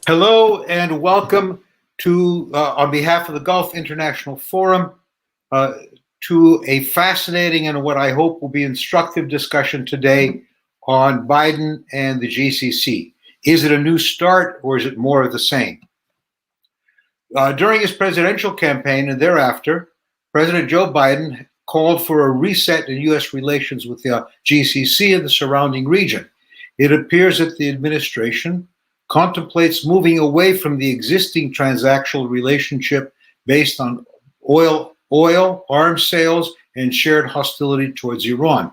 Hello and welcome to, on behalf of the Gulf International Forum, to a fascinating and what I hope will be instructive discussion today on Biden and the GCC. Is it a new start or is it more of the same? During his presidential campaign and thereafter, President Joe Biden called for a reset in U.S. relations with the GCC and the surrounding region. It appears that the administration contemplates moving away from the existing transactional relationship based on oil, arms sales, and shared hostility towards Iran.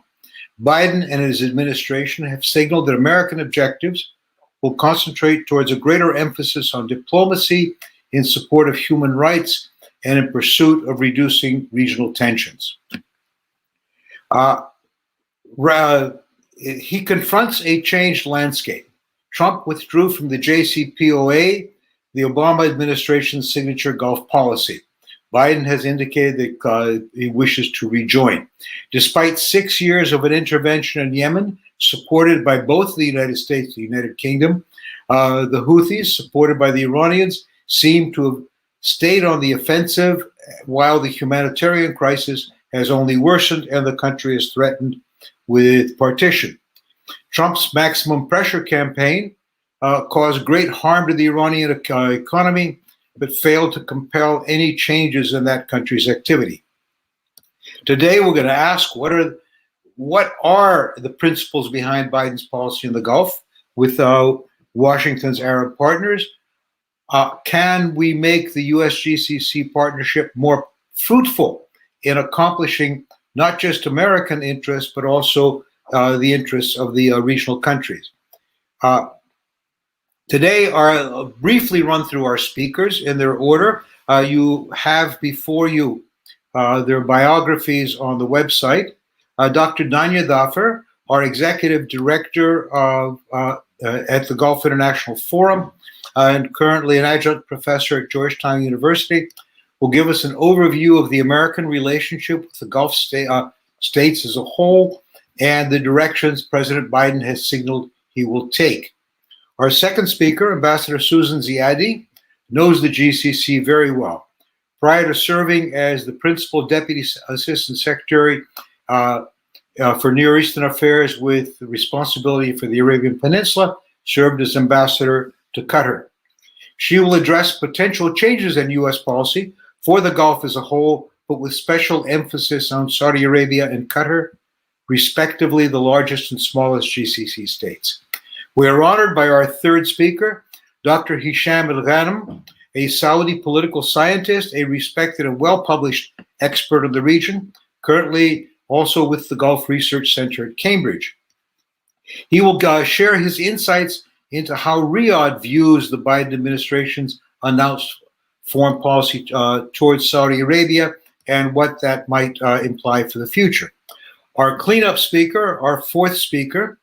Biden and his administration have signaled that American objectives will concentrate towards a greater emphasis on diplomacy in support of human rights and in pursuit of reducing regional tensions. He confronts a changed landscape. Trump withdrew from the JCPOA, the Obama administration's signature Gulf policy. Biden has indicated that he wishes to rejoin. Despite 6 years of an intervention in Yemen, supported by both the United States and the United Kingdom, the Houthis, supported by the Iranians, seem to have stayed on the offensive, while the humanitarian crisis has only worsened and the country is threatened with partition. Trump's maximum pressure campaign caused great harm to the Iranian economy, but failed to compel any changes in that country's activity. Today, we're going to ask what are the principles behind Biden's policy in the Gulf with Washington's Arab partners? Can we make the U.S.-GCC partnership more fruitful in accomplishing not just American interests, but also the interests of the regional countries? Today, I'll briefly run through our speakers in their order. You have before you their biographies on the website. Dr. Danya Dhafar, our Executive Director at the Gulf International Forum, and currently an adjunct professor at Georgetown University, will give us an overview of the American relationship with the Gulf states as a whole and the directions President Biden has signaled he will take. Our second speaker, Ambassador Susan Ziadi, knows the GCC very well. Prior to serving as the Principal Deputy Assistant Secretary for Near Eastern Affairs with responsibility for the Arabian Peninsula, served as Ambassador to Qatar. She will address potential changes in U.S. policy for the Gulf as a whole, but with special emphasis on Saudi Arabia and Qatar, respectively the largest and smallest GCC states. We are honored by our third speaker, Dr. Hesham Alghannam, a Saudi political scientist, a respected and well-published expert of the region, currently also with the Gulf Research Center at Cambridge. He will share his insights into how Riyadh views the Biden administration's announced foreign policy towards Saudi Arabia and what that might imply for the future. Our cleanup speaker, our fourth speaker,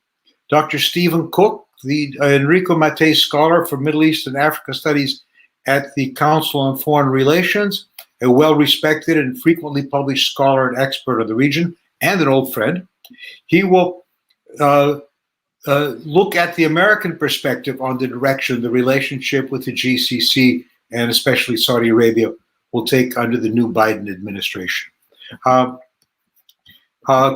Dr. Stephen Cook, the Enrico Mattei Scholar for Middle East and Africa Studies at the Council on Foreign Relations, a well-respected and frequently published scholar and expert of the region, and an old friend. He will look at the American perspective on the direction the relationship with the GCC and especially Saudi Arabia will take under the new Biden administration.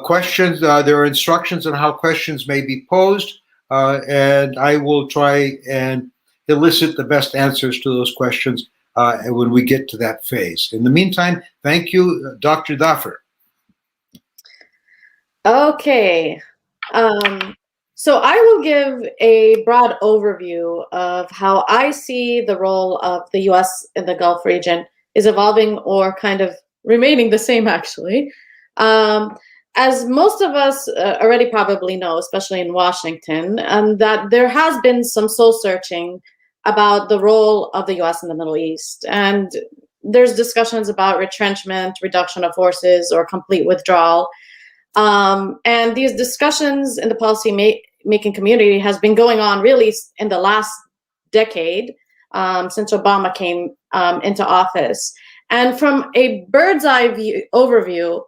Questions, there are instructions on how questions may be posed, and I will try and elicit the best answers to those questions when we get to that phase. In the meantime, thank you, Dr. Dhafar. Okay. So I will give a broad overview of how I see the role of the U.S. in the Gulf region is evolving or kind of remaining the same, actually. As most of us already probably know, especially in Washington, that there has been some soul searching about the role of the U.S. in the Middle East. And there's discussions about retrenchment, reduction of forces, or complete withdrawal. And these discussions in the policy-making community has been going on really in the last decade since Obama came into office. And from a bird's eye overview,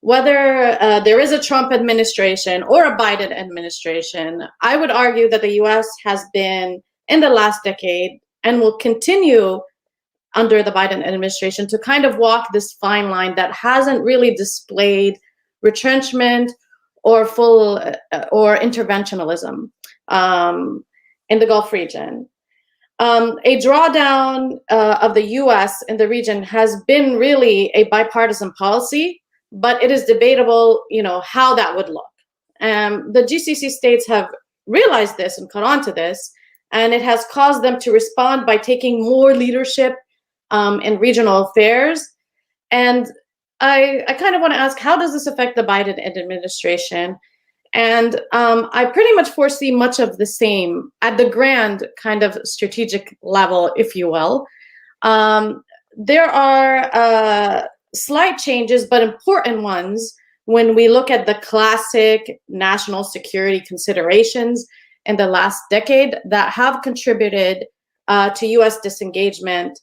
whether there is a Trump administration or a Biden administration, I would argue that the U.S. has been, in the last decade, and will continue under the Biden administration to kind of walk this fine line that hasn't really displayed retrenchment or full or interventionism in the Gulf region. A drawdown of the U.S. in the region has been really a bipartisan policy, but it is debatable, how that would look. The GCC states have realized this and caught on to this, and it has caused them to respond by taking more leadership in regional affairs. And I kind of want to ask, how does this affect the Biden administration? And I pretty much foresee much of the same at the grand kind of strategic level, if you will. There are slight changes, but important ones when we look at the classic national security considerations in the last decade that have contributed to U.S. disengagement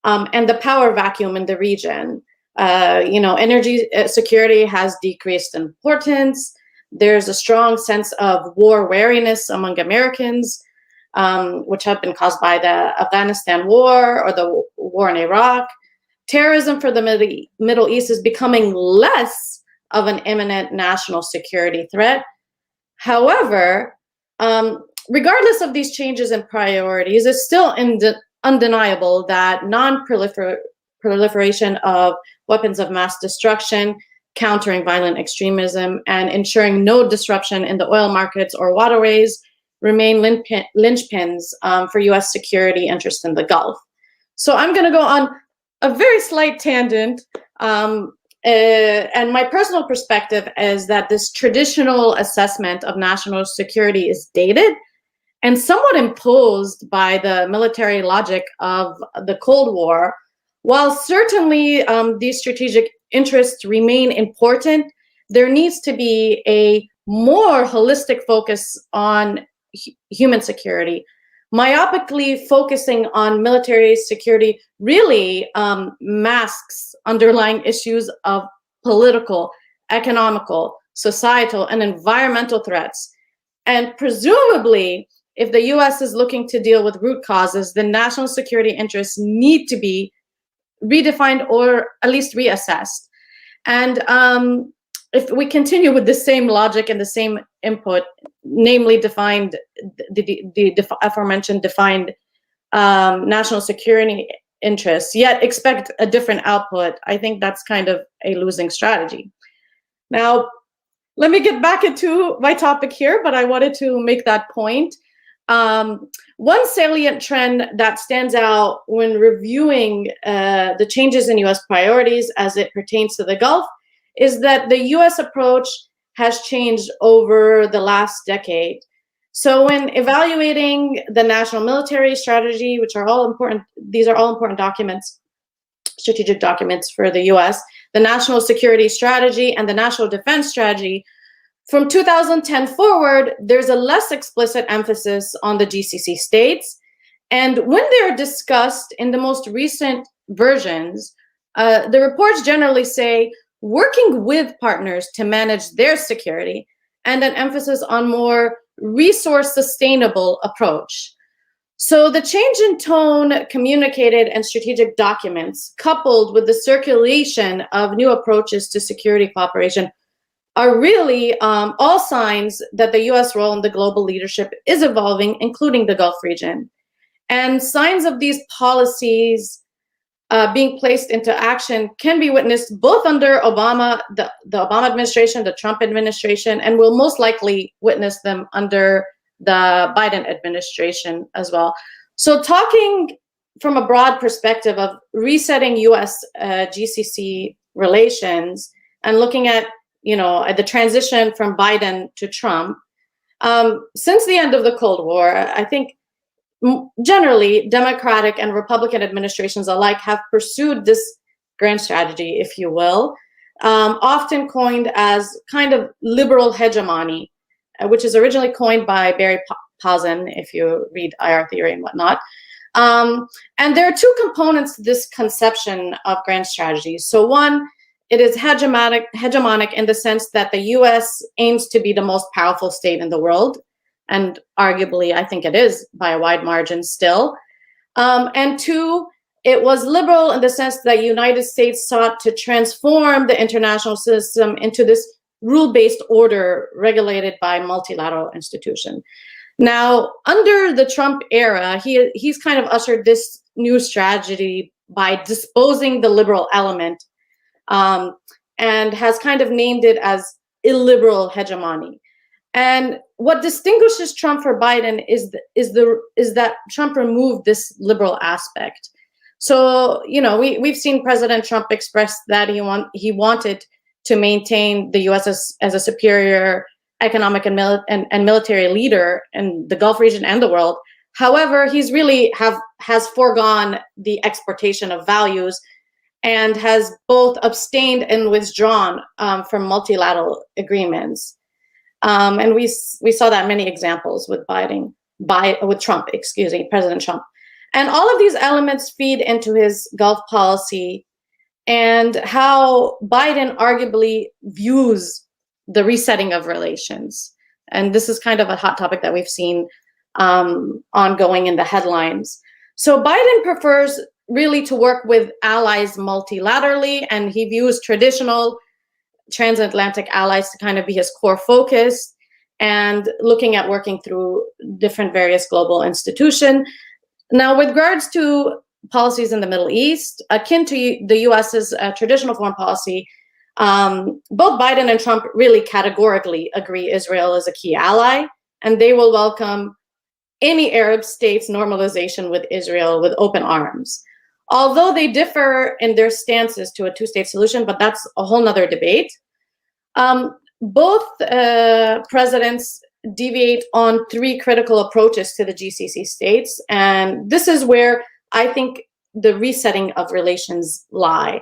and the power vacuum in the region. Energy security has decreased in importance. There's a strong sense of war wariness among Americans, which have been caused by the Afghanistan war or the war in Iraq. Terrorism for the Middle East is becoming less of an imminent national security threat. However, regardless of these changes in priorities, it's still undeniable that non-proliferation of weapons of mass destruction, countering violent extremism, and ensuring no disruption in the oil markets or waterways remain linchpins for U.S. security interests in the Gulf. So I'm going to go on a very slight tangent. And my personal perspective is that this traditional assessment of national security is dated and somewhat imposed by the military logic of the Cold War. While certainly these strategic interests remain important, there needs to be a more holistic focus on human security. Myopically focusing on military security really masks underlying issues of political, economical, societal, and environmental threats. And presumably, if the US is looking to deal with root causes, then national security interests need to be redefined or at least reassessed. And if we continue with the same logic and the same input, namely defined, the aforementioned defined national security interests, yet expect a different output, I think that's kind of a losing strategy. Now, let me get back into my topic here, but I wanted to make that point. One salient trend that stands out when reviewing the changes in U.S. priorities as it pertains to the Gulf is that the U.S. approach has changed over the last decade. So when evaluating the national military strategy, which are all important, these are all important documents, strategic documents for the U.S., the national security strategy and the national defense strategy, from 2010 forward, there's a less explicit emphasis on the GCC states. And when they're discussed in the most recent versions, the reports generally say working with partners to manage their security and an emphasis on more resource sustainable approach. So the change in tone communicated in strategic documents, coupled with the circulation of new approaches to security cooperation, are really all signs that the U.S. role in the global leadership is evolving, including the Gulf region. And signs of these policies being placed into action can be witnessed both under Obama, the Obama administration, the Trump administration, and will most likely witness them under the Biden administration as well. So talking from a broad perspective of resetting U.S. GCC relations and looking at the transition from Biden to Trump, since the end of the Cold War, I think generally Democratic and Republican administrations alike have pursued this grand strategy, if you will, often coined as kind of liberal hegemony, which is originally coined by Barry Pazin, if you read IR theory and whatnot. And there are two components to this conception of grand strategy. So one, it is hegemonic in the sense that the U.S. aims to be the most powerful state in the world, and arguably, I think it is by a wide margin still. And two, it was liberal in the sense that the United States sought to transform the international system into this rule-based order regulated by multilateral institution. Now, under the Trump era, he's kind of ushered this new strategy by disposing the liberal element, and has kind of named it as illiberal hegemony. And what distinguishes Trump from Biden is that Trump removed this liberal aspect. So, we've seen President Trump express that he wanted to maintain the U.S. as a superior economic and military leader in the Gulf region and the world. However, he's really has foregone the exportation of values and has both abstained and withdrawn from multilateral agreements. And we saw that many examples with Trump, President Trump. And all of these elements feed into his Gulf policy and how Biden arguably views the resetting of relations. And this is kind of a hot topic that we've seen ongoing in the headlines. So Biden prefers really to work with allies multilaterally, and he views traditional transatlantic allies to kind of be his core focus, and looking at working through different various global institutions. Now, with regards to policies in the Middle East, akin to the US's traditional foreign policy, both Biden and Trump really categorically agree Israel is a key ally, and they will welcome any Arab state's normalization with Israel with open arms. Although they differ in their stances to a two-state solution, but that's a whole nother debate. Both presidents deviate on three critical approaches to the GCC states, and this is where I think the resetting of relations lie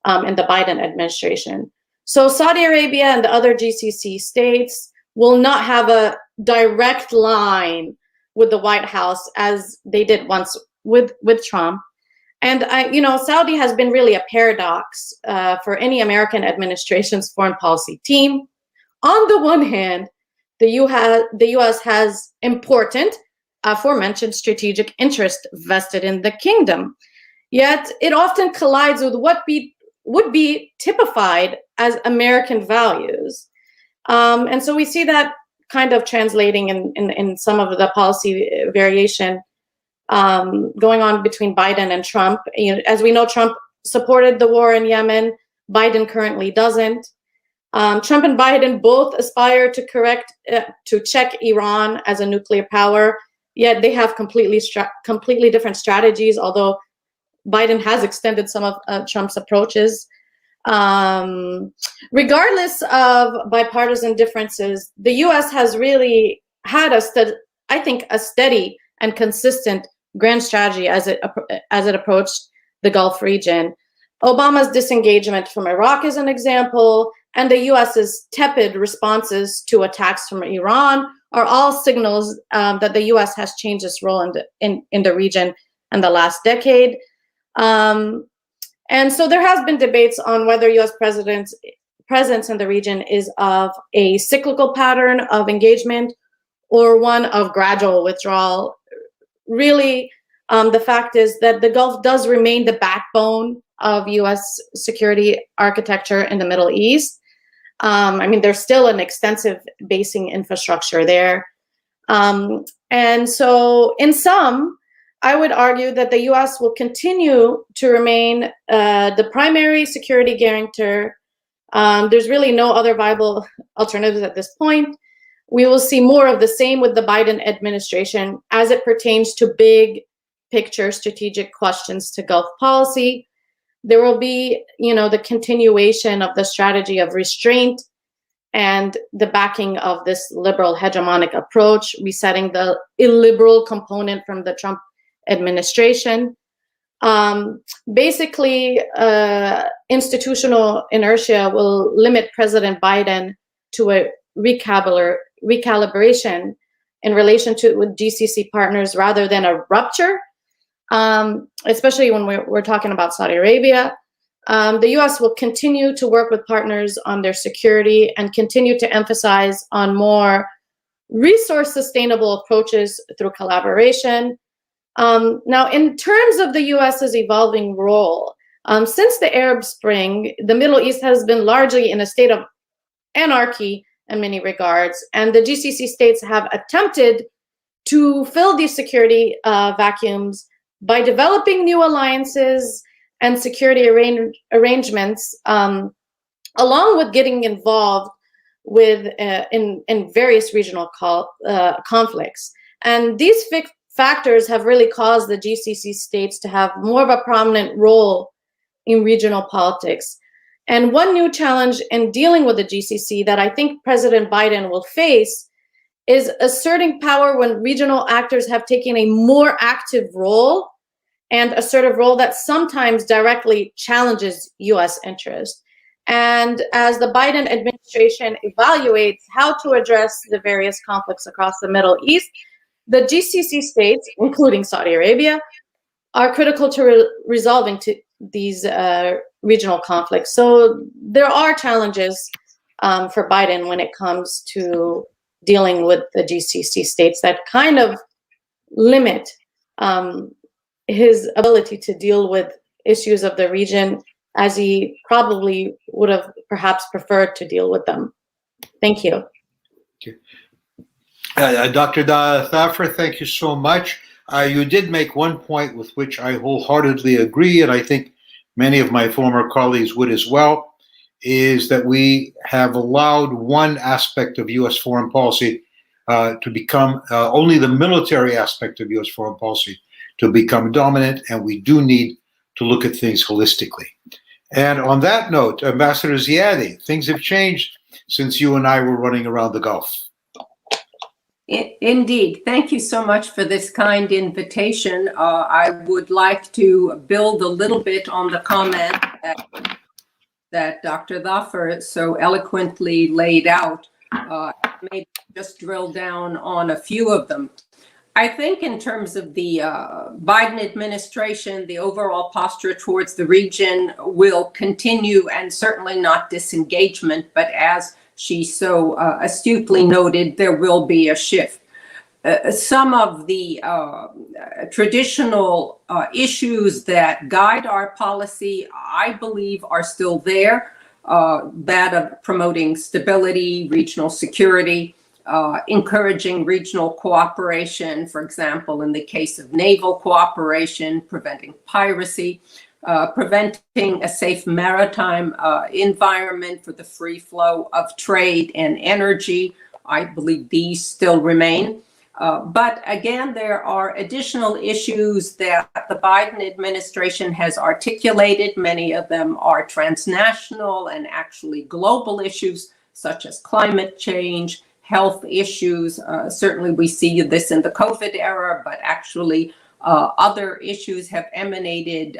in the Biden administration. So Saudi Arabia and the other GCC states will not have a direct line with the White House as they did once with Trump. And Saudi has been really a paradox for any American administration's foreign policy team. On the one hand, the U.S. has important, aforementioned strategic interest vested in the kingdom. Yet it often collides with what would be typified as American values. And so we see that kind of translating in some of the policy variation going on between Biden and Trump. As we know, Trump supported the war in Yemen. Biden currently doesn't. Trump and Biden both aspire to check Iran as a nuclear power, yet they have completely different strategies, although Biden has extended some of Trump's approaches. Regardless of bipartisan differences, the U.S. has really had a steady and consistent grand strategy as it approached the Gulf region. Obama's disengagement from Iraq is an example, and the U.S.'s tepid responses to attacks from Iran are all signals that the U.S. has changed its role in the region in the last decade. And so there has been debates on whether U.S. presence in the region is of a cyclical pattern of engagement or one of gradual withdrawal. Really, the fact is that the Gulf does remain the backbone of U.S. security architecture in the Middle East. There's still an extensive basing infrastructure there. And so in sum, I would argue that the U.S. will continue to remain the primary security guarantor. There's really no other viable alternatives at this point. We will see more of the same with the Biden administration as it pertains to big picture strategic questions to Gulf policy. There will be, the continuation of the strategy of restraint and the backing of this liberal hegemonic approach, resetting the illiberal component from the Trump administration. Basically, institutional inertia will limit President Biden to a recalibration in relation to with GCC partners rather than a rupture, especially when we're talking about Saudi Arabia. The U.S. will continue to work with partners on their security and continue to emphasize on more resource sustainable approaches through collaboration. Now, in terms of the US's evolving role, since the Arab Spring, the Middle East has been largely in a state of anarchy in many regards, and the GCC states have attempted to fill these security vacuums by developing new alliances and security arrangements, along with getting involved with in various regional conflicts. And these factors have really caused the GCC states to have more of a prominent role in regional politics. And one new challenge in dealing with the GCC that I think President Biden will face is asserting power when regional actors have taken a more active role and assertive role that sometimes directly challenges US interest. And as the Biden administration evaluates how to address the various conflicts across the Middle East, the GCC states, including Saudi Arabia, are critical to resolving these regional conflicts. So there are challenges for Biden when it comes to dealing with the GCC states that kind of limit his ability to deal with issues of the region as he probably would have perhaps preferred to deal with them. Thank you. Dr. Thafer, thank you so much. You did make one point with which I wholeheartedly agree, and I think many of my former colleagues would as well, is that we have allowed one aspect of U.S. foreign policy to become only the military aspect of U.S. foreign policy to become dominant, and we do need to look at things holistically. And on that note, Ambassador Ziadi, things have changed since you and I were running around the Gulf. Indeed. Thank you so much for this kind invitation. I would like to build a little bit on the comment that Dr. Thafer so eloquently laid out. Maybe just drill down on a few of them. I think in terms of the Biden administration, the overall posture towards the region will continue, and certainly not disengagement, but as she so astutely noted, there will be a shift. Some of the traditional issues that guide our policy, I believe, are still there. That of promoting stability, regional security, encouraging regional cooperation, for example, in the case of naval cooperation, preventing piracy, preventing a safe maritime environment for the free flow of trade and energy. I believe these still remain. But again, there are additional issues that the Biden administration has articulated. Many of them are transnational and actually global issues, such as climate change, health issues. Certainly we see this in the COVID era, but actually other issues have emanated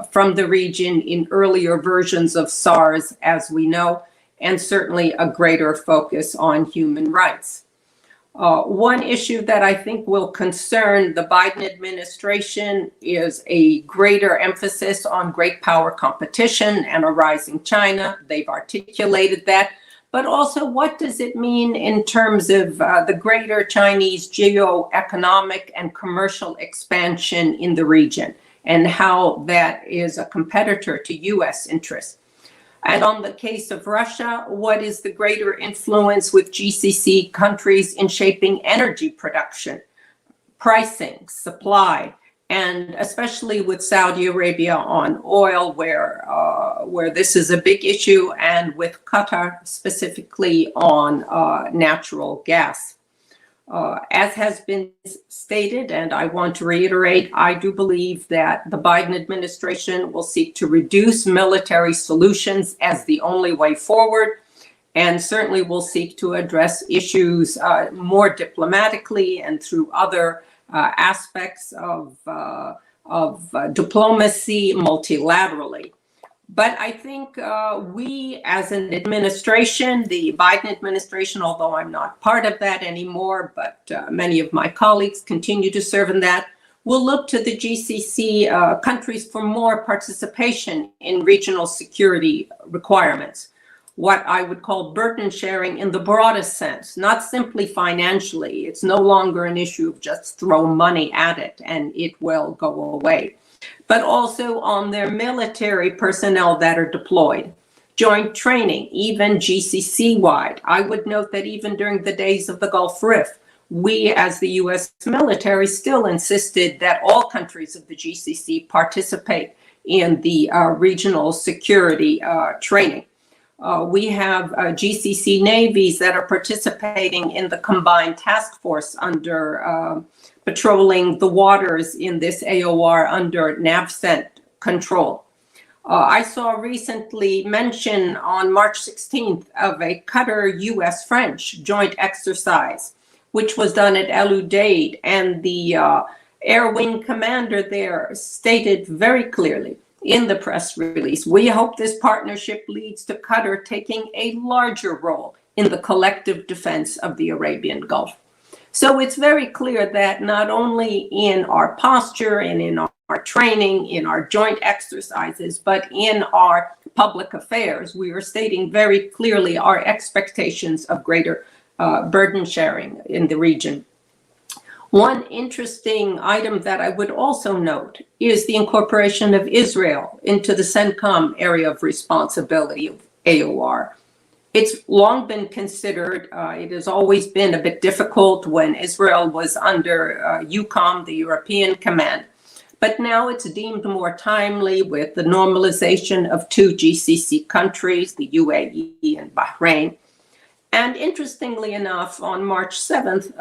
from the region in earlier versions of SARS, as we know, and certainly a greater focus on human rights. One issue that I think will concern the Biden administration is a greater emphasis on great power competition and a rising China. They've articulated that. But also, what does it mean in terms of the greater Chinese geo-economic and commercial expansion in the region, and how that is a competitor to U.S. interests? And on the case of Russia, what is the greater influence with GCC countries in shaping energy production, pricing, supply, and especially with Saudi Arabia on oil, where this is a big issue, and with Qatar specifically on natural gas. As has been stated, and I want to reiterate, I do believe that the Biden administration will seek to reduce military solutions as the only way forward, and certainly will seek to address issues more diplomatically and through other aspects of diplomacy multilaterally. But I think we as an administration, the Biden administration, although I'm not part of that anymore, but many of my colleagues continue to serve in that, will look to the GCC countries for more participation in regional security requirements. what I would call burden sharing in the broadest sense, not simply financially. It's no longer an issue of just throw money at it and it will go away, but also on their military personnel that are deployed. Joint training, even GCC-wide. I would note that even during the days of the Gulf Rift, we as the U.S. military still insisted that all countries of the GCC participate in the regional security training. We have GCC navies that are participating in the combined task force under patrolling the waters in this AOR under NAVCENT control. I saw recently mention on March 16th of a Qatar-US-French joint exercise, which was done at El Udeid, and the Air Wing commander there stated very clearly in the press release, we hope this partnership leads to Qatar taking a larger role in the collective defense of the Arabian Gulf. So it's very clear that not only in our posture and in our training, in our joint exercises, but in our public affairs, we are stating very clearly our expectations of greater burden sharing in the region. One interesting item that I would also note is the incorporation of Israel into the Centcom area of responsibility of AOR. It's long been considered, it has always been a bit difficult when Israel was under EUCOM, the European Command, but now it's deemed more timely with the normalization of two GCC countries, the UAE and Bahrain. And interestingly enough, on March 7th,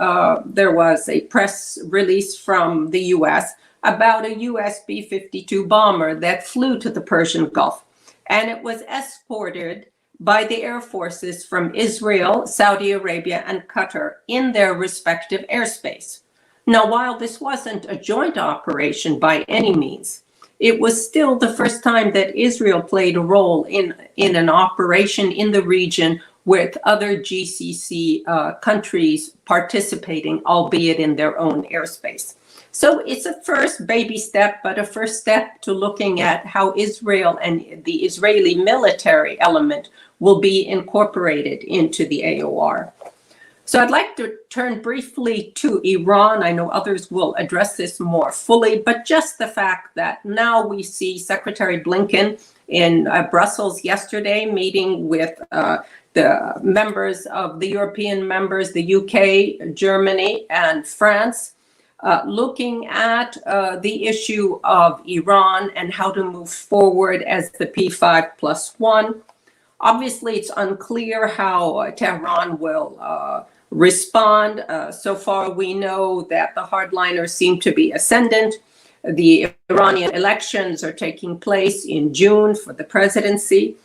there was a press release from the US about a US B-52 bomber that flew to the Persian Gulf. And it was escorted by the air forces from Israel, Saudi Arabia, and Qatar in their respective airspace. Now, while this wasn't a joint operation by any means, it was still the first time that Israel played a role in an operation in the region with other GCC countries participating, albeit in their own airspace. So it's a first baby step, but a first step to looking at how Israel and the Israeli military element will be incorporated into the AOR. So I'd like to turn briefly to Iran. I know others will address this more fully, but just the fact that now we see Secretary Blinken in Brussels yesterday meeting with the members of the European members, the UK, Germany, and France, looking at the issue of Iran and how to move forward as the P5+1. Obviously, it's unclear how Tehran will respond. So far, we know that the hardliners seem to be ascendant. The Iranian elections are taking place in June for the presidency.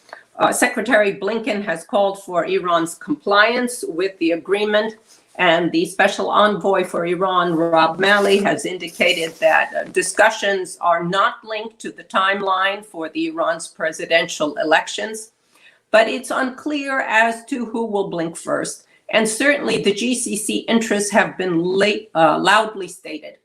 Secretary Blinken has called for Iran's compliance with the agreement, and the special envoy for Iran, Rob Malley, has indicated that discussions are not linked to the timeline for the Iran's presidential elections, but it's unclear as to who will blink first. And certainly the GCC interests have been loudly stated.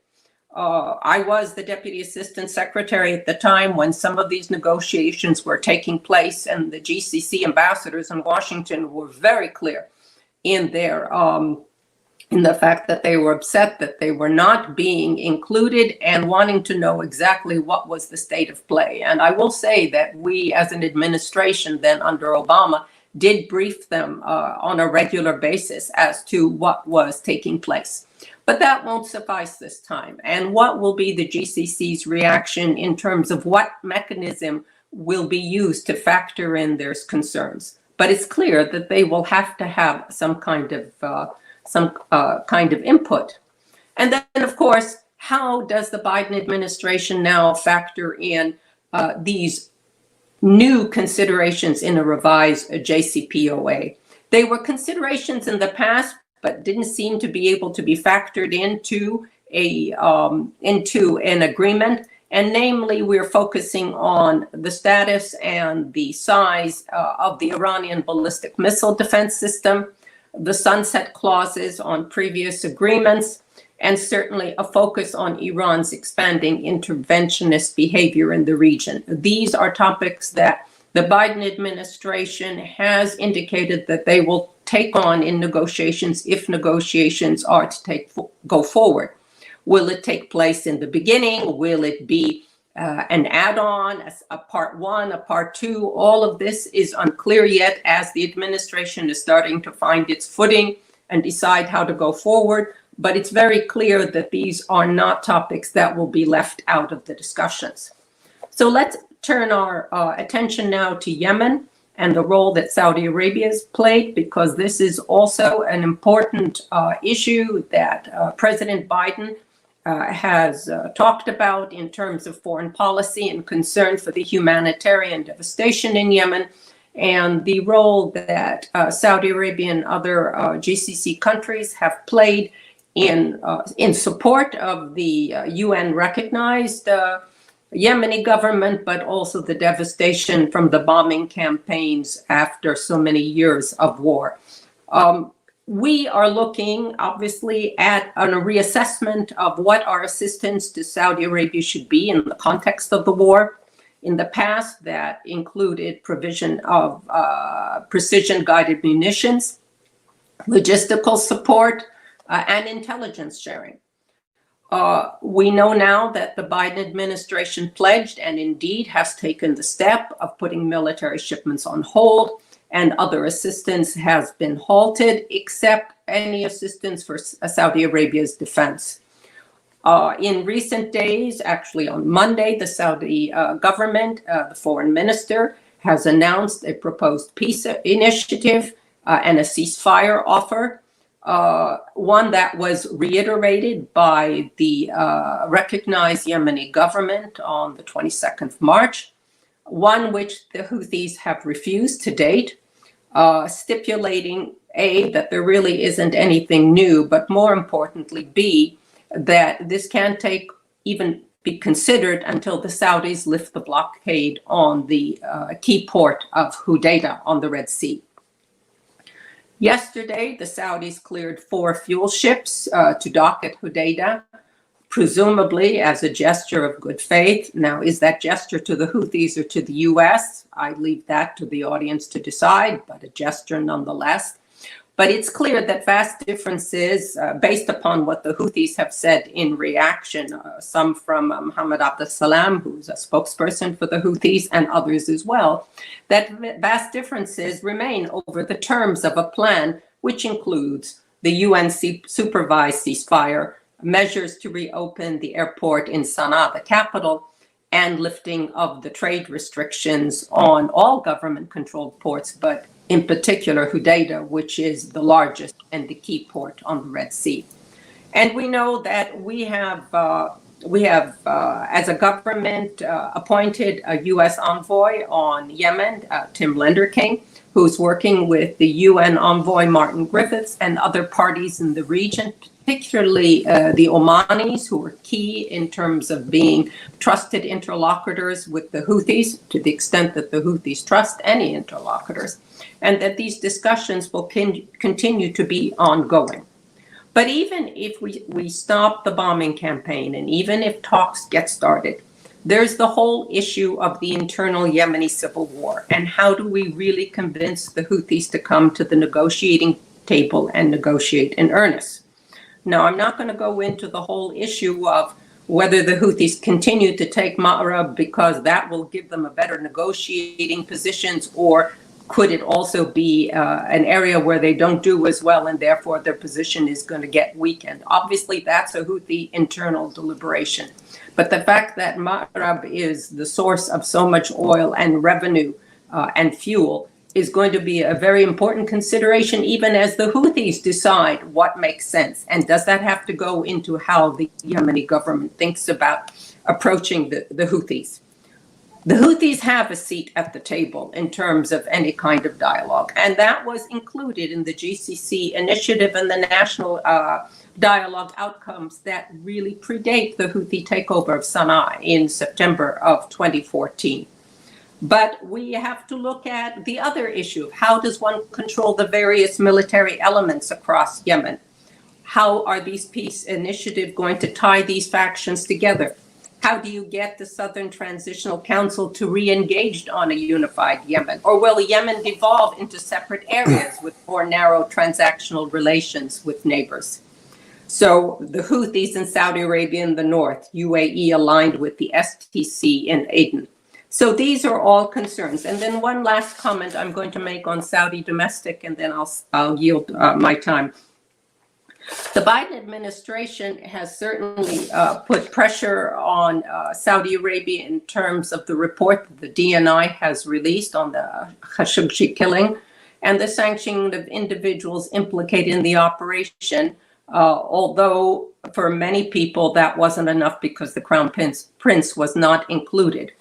I was the Deputy Assistant Secretary at the time when some of these negotiations were taking place, and the GCC ambassadors in Washington were very clear in their in the fact that they were upset that they were not being included and wanting to know exactly what was the state of play. And I will say that we as an administration then under Obama did brief them on a regular basis as to what was taking place. But that won't suffice this time. And what will be the GCC's reaction in terms of what mechanism will be used to factor in their concerns? But it's clear that they will have to have some kind of input. And then, of course, how does the Biden administration now factor in these new considerations in a revised JCPOA? They were considerations in the past, but didn't seem to be able to be factored into an agreement. And namely, we're focusing on the status and the size of the Iranian ballistic missile defense system, the sunset clauses on previous agreements, and certainly a focus on Iran's expanding interventionist behavior in the region. These are topics that The Biden administration has indicated that they will take on in negotiations if negotiations are to go forward. Will it take place in the beginning? Will it be an add-on, a part one, a part two? All of this is unclear yet, as the administration is starting to find its footing and decide how to go forward. But it's very clear that these are not topics that will be left out of the discussions. So let's turn our attention now to Yemen and the role that Saudi Arabia has played, because this is also an important issue that President Biden has talked about in terms of foreign policy and concern for the humanitarian devastation in Yemen, and the role that Saudi Arabia and other GCC countries have played in support of the UN-recognized Yemeni government, but also the devastation from the bombing campaigns after so many years of war. We are looking, obviously, at a reassessment of what our assistance to Saudi Arabia should be in the context of the war. In the past, that included provision of precision-guided munitions, logistical support, and intelligence sharing. We know now that the Biden administration pledged and indeed has taken the step of putting military shipments on hold, and other assistance has been halted, except any assistance for Saudi Arabia's defense. In recent days, actually on Monday, the Saudi government, the foreign minister, has announced a proposed peace initiative and a ceasefire offer. One that was reiterated by the recognized Yemeni government on the 22nd of March, one which the Houthis have refused to date, stipulating A, that there really isn't anything new, but more importantly, B, that this can't even be considered until the Saudis lift the blockade on the key port of Hodeidah on the Red Sea. Yesterday, the Saudis cleared 4 fuel ships to dock at Hodeidah, presumably as a gesture of good faith. Now, is that gesture to the Houthis or to the U.S.? I leave that to the audience to decide, but a gesture nonetheless. But it's clear that vast differences, based upon what the Houthis have said in reaction, some from Mohammed Abdeslam, who's a spokesperson for the Houthis, and others as well, that vast differences remain over the terms of a plan which includes the UN-supervised ceasefire, measures to reopen the airport in Sana'a, the capital, and lifting of the trade restrictions on all government-controlled ports, but in particular Hodeidah, which is the largest and the key port on the Red Sea. And we know that we have as a government, appointed a U.S. envoy on Yemen, Tim Lenderking, who's working with the UN envoy Martin Griffiths and other parties in the region, particularly the Omanis, who are key in terms of being trusted interlocutors with the Houthis, to the extent that the Houthis trust any interlocutors, and that these discussions will continue to be ongoing. But even if we stop the bombing campaign, and even if talks get started, there's the whole issue of the internal Yemeni civil war, and how do we really convince the Houthis to come to the negotiating table and negotiate in earnest? Now, I'm not going to go into the whole issue of whether the Houthis continue to take Ma'rib because that will give them a better negotiating positions, or could it also be an area where they don't do as well and therefore their position is going to get weakened? Obviously, that's a Houthi internal deliberation. But the fact that Ma'rib is the source of so much oil and revenue and fuel is going to be a very important consideration, even as the Houthis decide what makes sense. And does that have to go into how the Yemeni government thinks about approaching the Houthis? The Houthis have a seat at the table in terms of any kind of dialogue, and that was included in the GCC initiative and the national dialogue outcomes that really predate the Houthi takeover of Sana'a in September of 2014. But we have to look at the other issue of how does one control the various military elements across Yemen? How are these peace initiatives going to tie these factions together? How do you get the Southern Transitional Council to re-engage on a unified Yemen? Or will Yemen devolve into separate areas with more narrow transactional relations with neighbors? So the Houthis in Saudi Arabia in the north, UAE aligned with the STC in Aden. So these are all concerns. And then one last comment I'm going to make on Saudi domestic, and then I'll yield my time. The Biden administration has certainly put pressure on Saudi Arabia in terms of the report that the DNI has released on the Khashoggi killing and the sanctioning of individuals implicated in the operation, although for many people that wasn't enough because the Crown Prince was not included.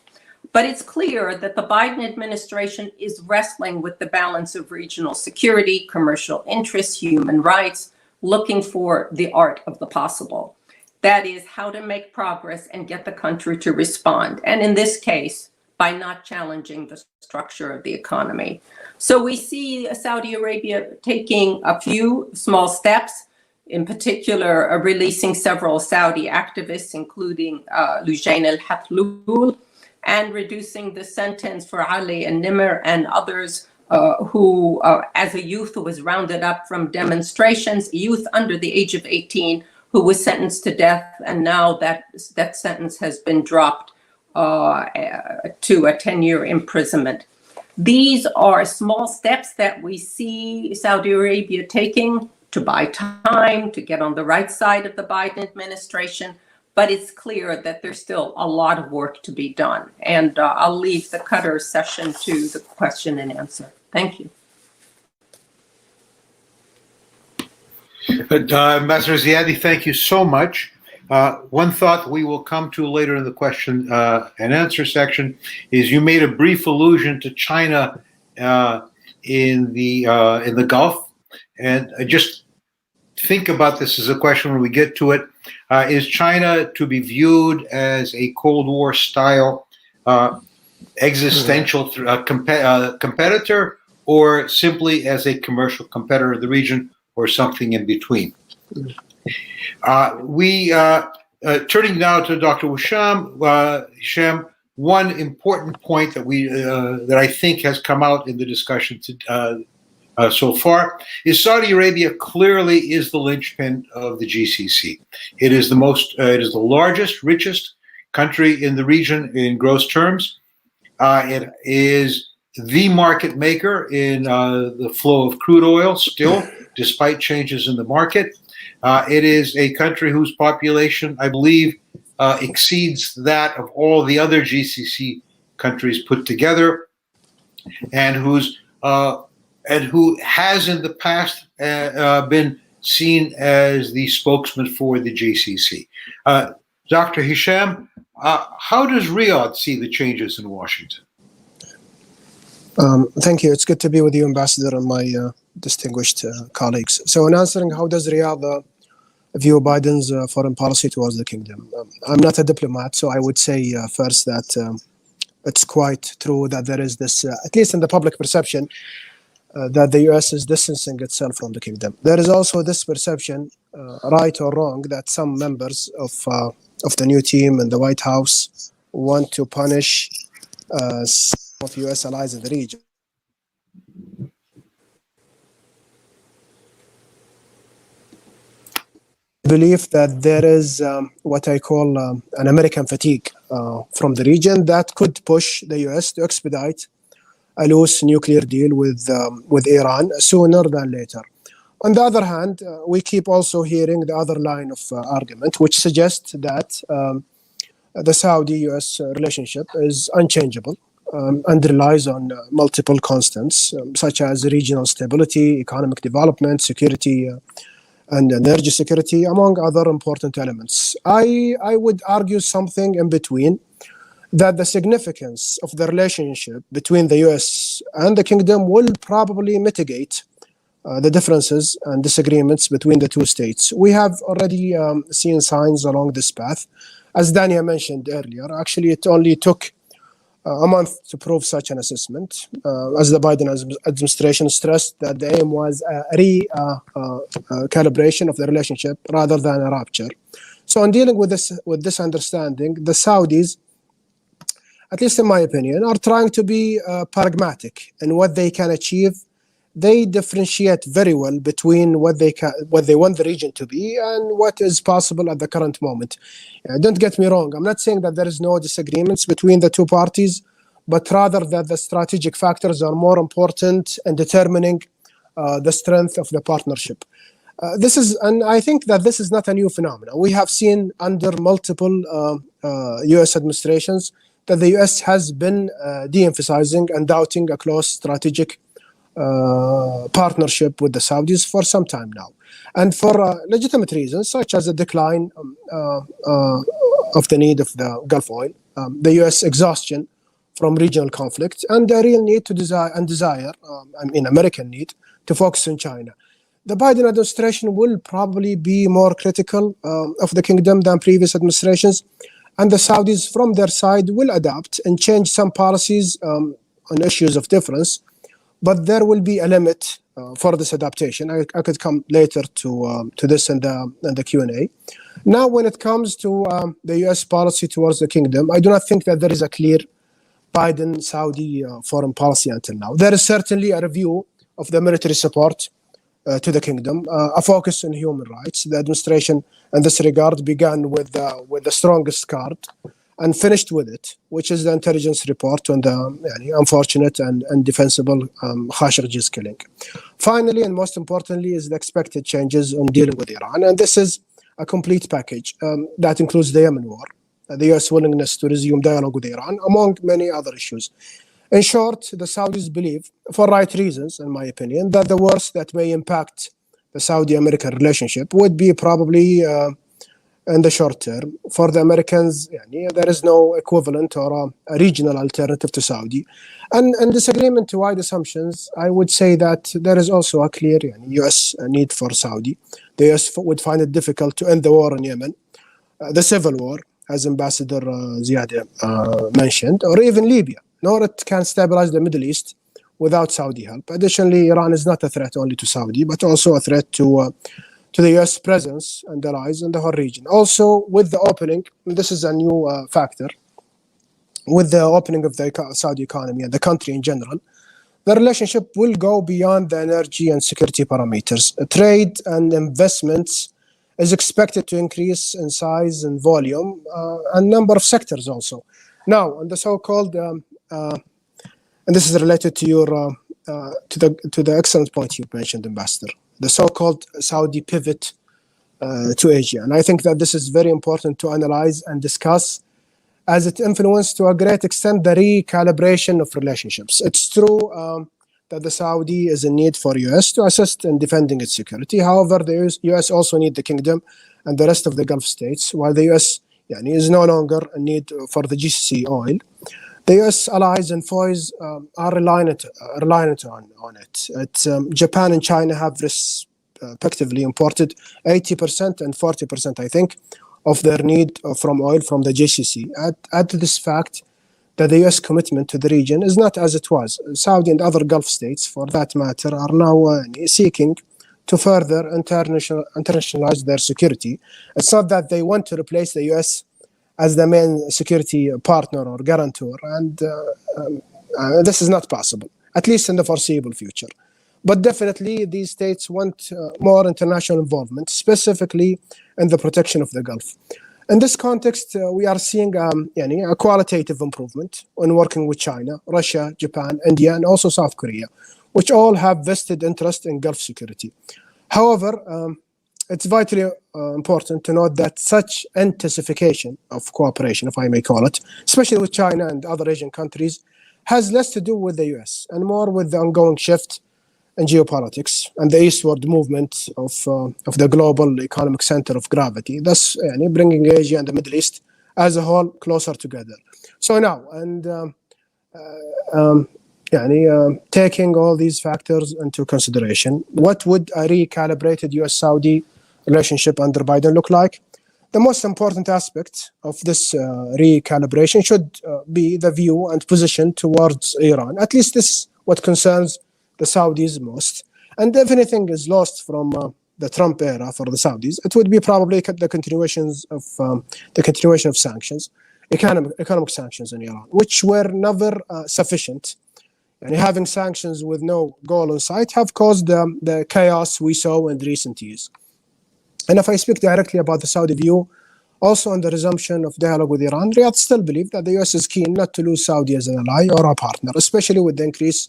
But it's clear that the Biden administration is wrestling with the balance of regional security, commercial interests, human rights, looking for the art of the possible. That is how to make progress and get the country to respond. And in this case, by not challenging the structure of the economy. So we see Saudi Arabia taking a few small steps, in particular, releasing several Saudi activists, including Lujain al-Hathloul, and reducing the sentence for Ali and Nimr and others who, as a youth who was rounded up from demonstrations, youth under the age of 18, who was sentenced to death, and now that sentence has been dropped to a 10-year imprisonment. These are small steps that we see Saudi Arabia taking to buy time, to get on the right side of the Biden administration, but it's clear that there's still a lot of work to be done. And I'll leave the Qatar session to the question and answer. Thank you. Ambassador Ziadi, thank you so much. One thought we will come to later in the question and answer section is you made a brief allusion to China in the Gulf, and just think about this as a question when we get to it. Is China to be viewed as a Cold War style existential competitor, or simply as a commercial competitor of the region, or something in between? Turning now to Dr. Hesham. Hesham, one important point that I think has come out in the discussion so far is Saudi Arabia clearly is the linchpin of the GCC. It is the largest, richest country in the region in gross terms. It is the market maker in the flow of crude oil still, despite changes in the market. It is a country whose population, I believe, exceeds that of all the other GCC countries put together, and who has in the past been seen as the spokesman for the GCC. Dr. Hesham, how does Riyadh see the changes in Washington? Thank you. It's good to be with you, Ambassador, and my distinguished colleagues. So in answering how does Riyadh view Biden's foreign policy towards the kingdom, I'm not a diplomat, so I would say first that it's quite true that there is this, at least in the public perception, that the U.S. is distancing itself from the kingdom. There is also this perception, right or wrong, that some members of the new team in the White House want to punish some of U.S. allies in the region. I believe that there is what I call an American fatigue from the region that could push the U.S. to expedite a loose nuclear deal with Iran sooner than later. On the other hand, we keep also hearing the other line of argument, which suggests that the Saudi-US relationship is unchangeable and relies on multiple constants, such as regional stability, economic development, security, and energy security, among other important elements. I would argue something in between, that the significance of the relationship between the US and the kingdom will probably mitigate the differences and disagreements between the two states. We have already seen signs along this path. As Dania mentioned earlier, actually it only took a month to prove such an assessment, as the Biden administration stressed that the aim was a recalibration of the relationship rather than a rupture. So in dealing with this understanding, the Saudis, at least in my opinion, are trying to be pragmatic in what they can achieve. They differentiate very well between what they want the region to be and what is possible at the current moment. Don't get me wrong. I'm not saying that there is no disagreements between the two parties, but rather that the strategic factors are more important in determining the strength of the partnership. And I think that this is not a new phenomenon. We have seen under multiple U.S. administrations that the U.S. has been de-emphasizing and doubting a close strategic partnership with the Saudis for some time now, and for legitimate reasons such as the decline of the need of the Gulf oil, the U.S. exhaustion from regional conflict, and the real need to desire, American need to focus on China. The Biden administration will probably be more critical of the kingdom than previous administrations, and the Saudis from their side will adapt and change some policies on issues of difference. But there will be a limit for this adaptation. I could come later to this in the Q&A. Now, when it comes to the U.S. policy towards the kingdom, I do not think that there is a clear Biden-Saudi foreign policy until now. There is certainly a review of the military support to the kingdom, a focus on human rights. The administration in this regard began with the strongest card and finished with it, which is the intelligence report on the unfortunate and indefensible Khashoggi's killing. Finally, and most importantly, is the expected changes on dealing with Iran. And this is a complete package that includes the Yemen war, the U.S. willingness to resume dialogue with Iran, among many other issues. In short, the Saudis believe, for right reasons, in my opinion, that the worst that may impact the Saudi-American relationship would be probably in the short term. For the Americans, there is no equivalent or a regional alternative to Saudi. And in disagreement to wide assumptions, I would say that there is also a clear U.S. need for Saudi. The U.S. would find it difficult to end the war in Yemen, the civil war, as Ambassador Ziad mentioned, or even Libya, nor it can stabilize the Middle East without Saudi help. Additionally, Iran is not a threat only to Saudi, but also a threat to the U.S. presence and allies in the whole region. Also, with the opening, this is a new factor, with the opening of the Saudi economy and the country in general, the relationship will go beyond the energy and security parameters. Trade and investments is expected to increase in size and volume and number of sectors also. Now, on the so-called, and this is related to your to the excellent point you mentioned, Ambassador, the so-called Saudi pivot to Asia. And I think that this is very important to analyze and discuss, as it influenced to a great extent the recalibration of relationships. It's true that the Saudi is in need for U.S. to assist in defending its security. However, the U.S. also need the kingdom and the rest of the Gulf states, while the U.S. is no longer in need for the GCC oil. The U.S. allies and foes are reliant on it. Japan and China have respectively imported 80% and 40%, I think, of their need from oil from the GCC. Add to this fact that the U.S. commitment to the region is not as it was. Saudi and other Gulf states, for that matter, are now seeking to further internationalize their security. It's not that they want to replace the U.S. as the main security partner or guarantor, and this is not possible, at least in the foreseeable future. But definitely, these states want more international involvement, specifically in the protection of the Gulf. In this context, we are seeing a qualitative improvement in working with China, Russia, Japan, India, and also South Korea, which all have vested interest in Gulf security. However, it's vitally important to note that such intensification of cooperation, if I may call it, especially with China and other Asian countries, has less to do with the US and more with the ongoing shift in geopolitics and the eastward movement of the global economic center of gravity, thus bringing Asia and the Middle East as a whole closer together. So now, and taking all these factors into consideration, what would a recalibrated US-Saudi relationship under Biden look like? The most important aspect of this recalibration should be the view and position towards Iran. At least this is what concerns the Saudis most. And if anything is lost from the Trump era for the Saudis, it would be probably the continuation of sanctions, economic sanctions in Iran, which were never sufficient. And having sanctions with no goal in sight have caused the chaos we saw in recent years. And if I speak directly about the Saudi view, also on the resumption of dialogue with Iran, Riyadh still believe that the US is keen not to lose Saudi as an ally or a partner, especially with the increase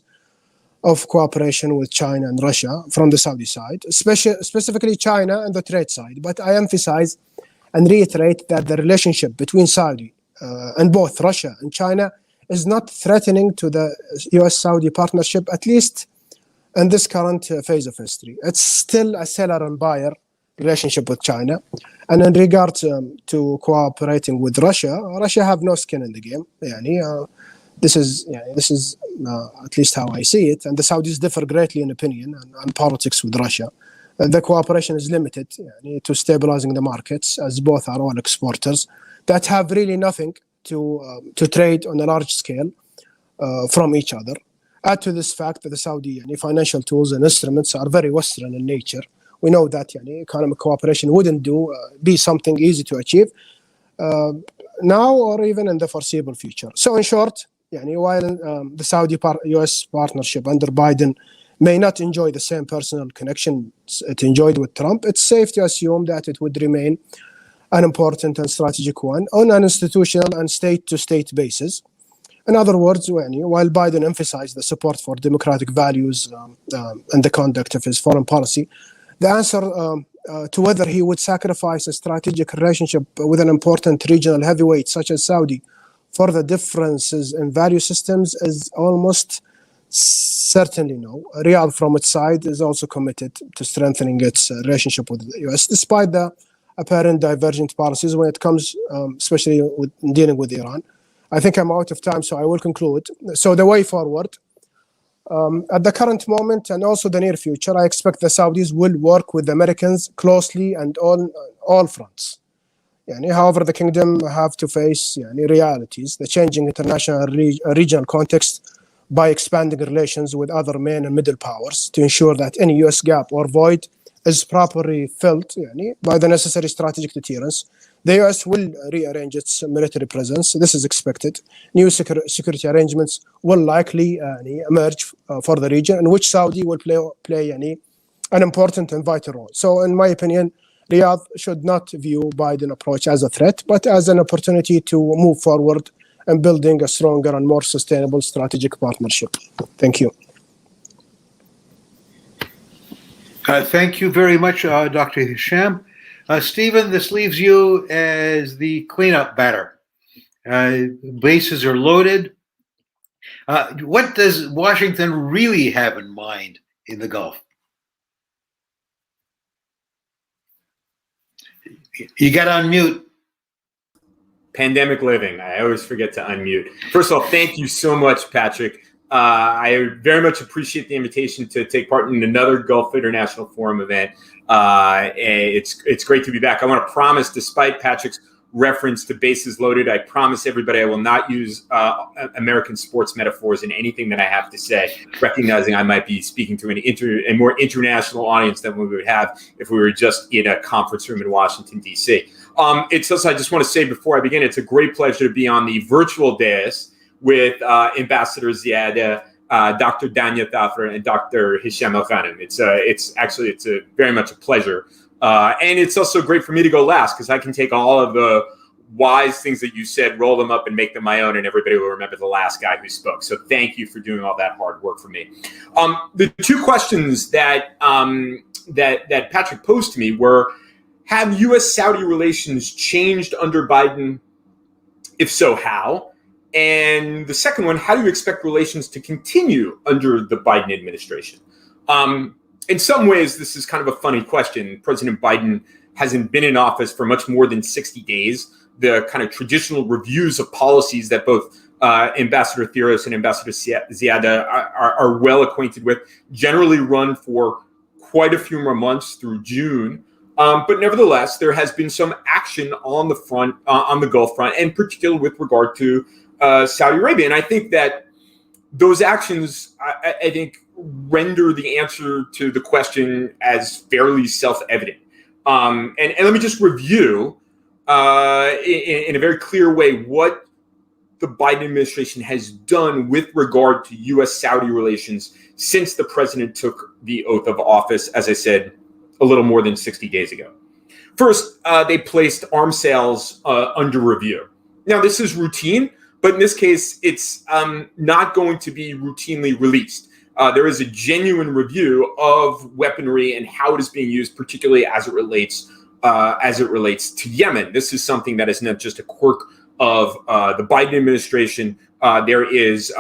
of cooperation with China and Russia from the Saudi side, specifically China and the trade side. But I emphasize and reiterate that the relationship between Saudi and both Russia and China is not threatening to the US-Saudi partnership, at least in this current phase of history. It's still a seller and buyer relationship with China. And in regard to cooperating with Russia, Russia have no skin in the game. This is at least how I see it. And the Saudis differ greatly in opinion and politics with Russia. The cooperation is limited to stabilizing the markets, as both are oil exporters that have really nothing to trade on a large scale from each other. Add to this fact that the Saudi financial tools and instruments are very Western in nature. We know that economic cooperation wouldn't be something easy to achieve now or even in the foreseeable future. So in short, while the Saudi-US partnership under Biden may not enjoy the same personal connections it enjoyed with Trump, it's safe to assume that it would remain an important and strategic one on an institutional and state-to-state basis. In other words, while Biden emphasized the support for democratic values and the conduct of his foreign policy, the answer to whether he would sacrifice a strategic relationship with an important regional heavyweight such as Saudi for the differences in value systems is almost certainly no. Riyadh, from its side, is also committed to strengthening its relationship with the US, despite the apparent divergent policies when it comes, especially with dealing with Iran. I think I'm out of time, so I will conclude. So the way forward, at the current moment and also the near future, I expect the Saudis will work with the Americans closely and on all fronts. However, the kingdom have to face realities, the changing international regional context, by expanding relations with other main and middle powers to ensure that any US gap or void is properly filled by the necessary strategic deterrence. The US will rearrange its military presence. This is expected. New security arrangements will likely emerge for the region, in which Saudi will play an important and vital role. So in my opinion, Riyadh should not view Biden approach as a threat, but as an opportunity to move forward and building a stronger and more sustainable strategic partnership. Thank you. Thank you very much, Dr. Hesham. Stephen, this leaves you as the cleanup batter. Bases are loaded. What does Washington really have in mind in the Gulf? You got to unmute. Pandemic living. I always forget to unmute. First of all, thank you so much, Patrick. I very much appreciate the invitation to take part in another Gulf International Forum event. It's great to be back. I want to promise, despite Patrick's reference to bases loaded, I promise everybody I will not use American sports metaphors in anything that I have to say, recognizing I might be speaking to a more international audience than we would have if we were just in a conference room in Washington, D.C. It's also, I just want to say before I begin, it's a great pleasure to be on the virtual dais with Ambassador Ziada, Dr. Danya Thafar, and Dr. Hesham Alghannam. It's a very much a pleasure. And it's also great for me to go last because I can take all of the wise things that you said, roll them up and make them my own, and everybody will remember the last guy who spoke. So thank you for doing all that hard work for me. The two questions that Patrick posed to me were, have U.S.-Saudi relations changed under Biden? If so, how? And the second one, how do you expect relations to continue under the Biden administration? In some ways, this is kind of a funny question. President Biden hasn't been in office for much more than 60 days. The kind of traditional reviews of policies that both Ambassador Theros and Ambassador Ziada are well acquainted with generally run for quite a few more months through June. But nevertheless, there has been some action on the front, on the Gulf front, and particularly with regard to Saudi Arabia. And I think that those actions, I think, render the answer to the question as fairly self-evident. And let me just review in a very clear way what the Biden administration has done with regard to U.S.-Saudi relations since the president took the oath of office, as I said, a little more than 60 days ago. First, they placed arms sales under review. Now, this is routine, but in this case, it's not going to be routinely released. There is a genuine review of weaponry and how it is being used, particularly as it relates to Yemen. This is something that is not just a quirk of the Biden administration. There is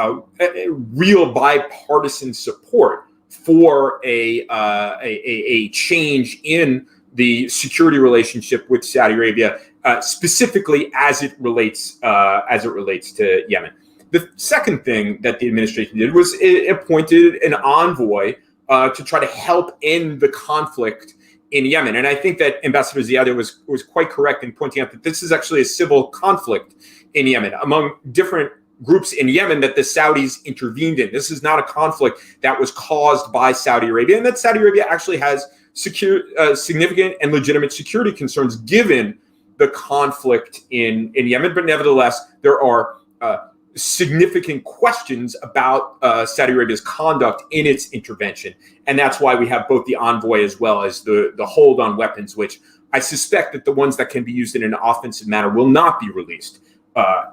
real bipartisan support for a change in the security relationship with Saudi Arabia, specifically as it relates to Yemen. The second thing that the administration did was it appointed an envoy to try to help end the conflict in Yemen. And I think that Ambassador Ziada was quite correct in pointing out that this is actually a civil conflict in Yemen among different groups in Yemen that the Saudis intervened in. This is not a conflict that was caused by Saudi Arabia, and that Saudi Arabia actually has significant and legitimate security concerns given the conflict in Yemen. But nevertheless, there are significant questions about Saudi Arabia's conduct in its intervention. And that's why we have both the envoy as well as the hold on weapons, which I suspect that the ones that can be used in an offensive manner will not be released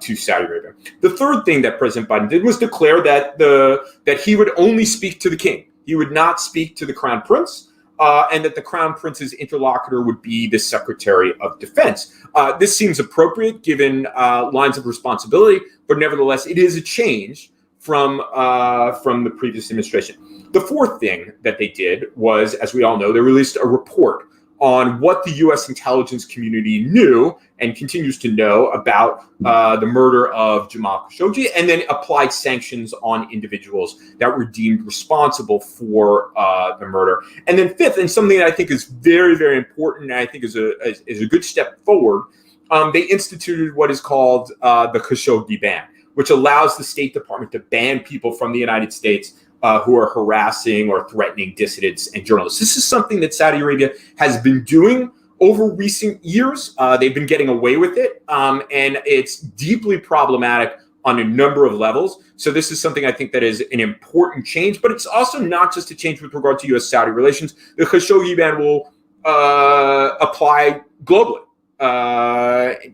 to Saudi Arabia. The third thing that President Biden did was declare that he would only speak to the king. He would not speak to the crown prince. And that the crown prince's interlocutor would be the Secretary of Defense. This seems appropriate given lines of responsibility, but nevertheless, it is a change from the previous administration. The fourth thing that they did was, as we all know, they released a report on what the U.S. intelligence community knew and continues to know about the murder of Jamal Khashoggi, and then applied sanctions on individuals that were deemed responsible for the murder. And then fifth, and something that I think is very, very important, and I think is a good step forward, they instituted what is called the Khashoggi Ban, which allows the State Department to ban people from the United States who are harassing or threatening dissidents and journalists. This is something that Saudi Arabia has been doing over recent years. They've been getting away with it, and it's deeply problematic on a number of levels. So this is something I think that is an important change, but it's also not just a change with regard to U.S.-Saudi relations. The Khashoggi ban will apply globally.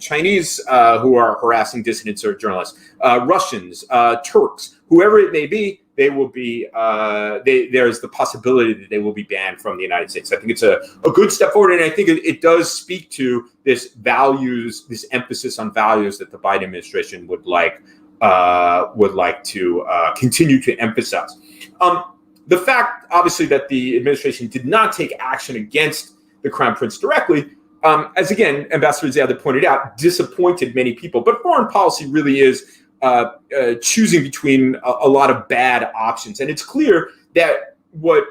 Chinese who are harassing dissidents or journalists, Russians, Turks, whoever it may be, they will be. There's the possibility that they will be banned from the United States. I think it's a good step forward, and I think it does speak to this emphasis on values that the Biden administration would like to continue to emphasize. The fact, obviously, that the administration did not take action against the Crown Prince directly, as again, Ambassador Ziada pointed out, disappointed many people. But foreign policy really is choosing between a lot of bad options. And it's clear that when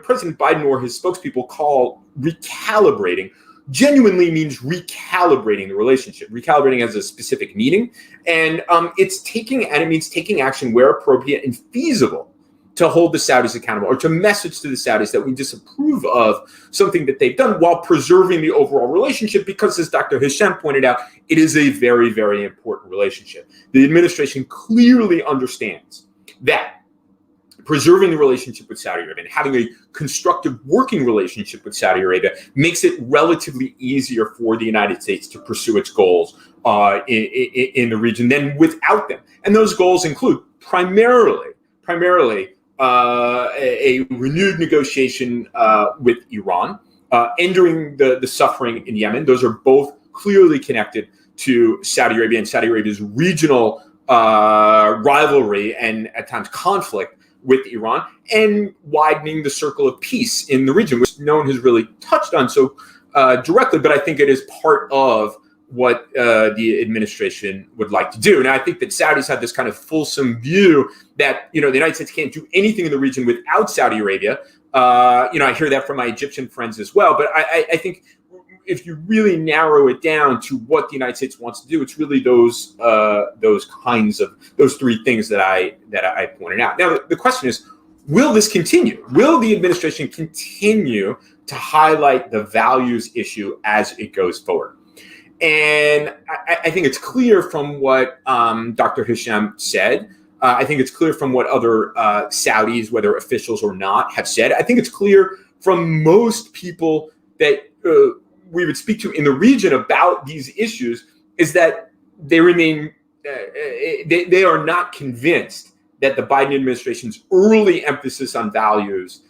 President Biden or his spokespeople call recalibrating, genuinely means recalibrating the relationship. Recalibrating has a specific meaning, and it means taking action where appropriate and feasible to hold the Saudis accountable, or to message to the Saudis that we disapprove of something that they've done while preserving the overall relationship, because as Dr. Hesham pointed out, it is a very, very important relationship. The administration clearly understands that preserving the relationship with Saudi Arabia and having a constructive working relationship with Saudi Arabia makes it relatively easier for the United States to pursue its goals in the region than without them. And those goals include primarily a renewed negotiation with Iran, ending the suffering in Yemen. Those are both clearly connected to Saudi Arabia and Saudi Arabia's regional rivalry and at times conflict with Iran, and widening the circle of peace in the region, which no one has really touched on so directly, but I think it is part of what the administration would like to do. And I think that Saudis have this kind of fulsome view that, the United States can't do anything in the region without Saudi Arabia. I hear that from my Egyptian friends as well. But I think if you really narrow it down to what the United States wants to do, it's really those three things that I pointed out. Now, the question is, will this continue? Will the administration continue to highlight the values issue as it goes forward? And I think it's clear from what Dr. Hesham said. I think it's clear from what other Saudis, whether officials or not, have said. I think it's clear from most people that we would speak to in the region about these issues is that they remain, they are not convinced that the Biden administration's early emphasis on values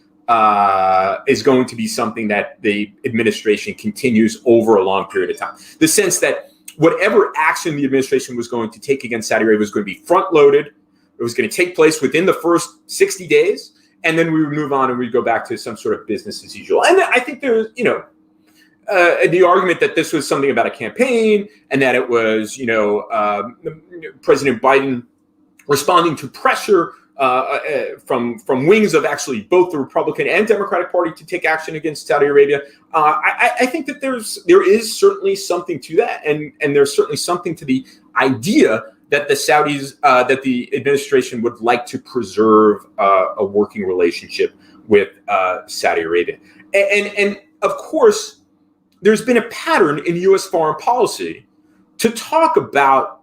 is going to be something that the administration continues over a long period of time. The sense that whatever action the administration was going to take against Saudi Arabia was going to be front-loaded. It was going to take place within the first 60 days, and then we would move on and we'd go back to some sort of business as usual. And I think there's, the argument that this was something about a campaign and that it was, President Biden responding to pressure from wings of actually both the Republican and Democratic Party to take action against Saudi Arabia. I think that there is certainly something to that, and there's certainly something to the idea that the Saudis, that the administration would like to preserve a working relationship with Saudi Arabia. And of course, there's been a pattern in U.S. foreign policy to talk about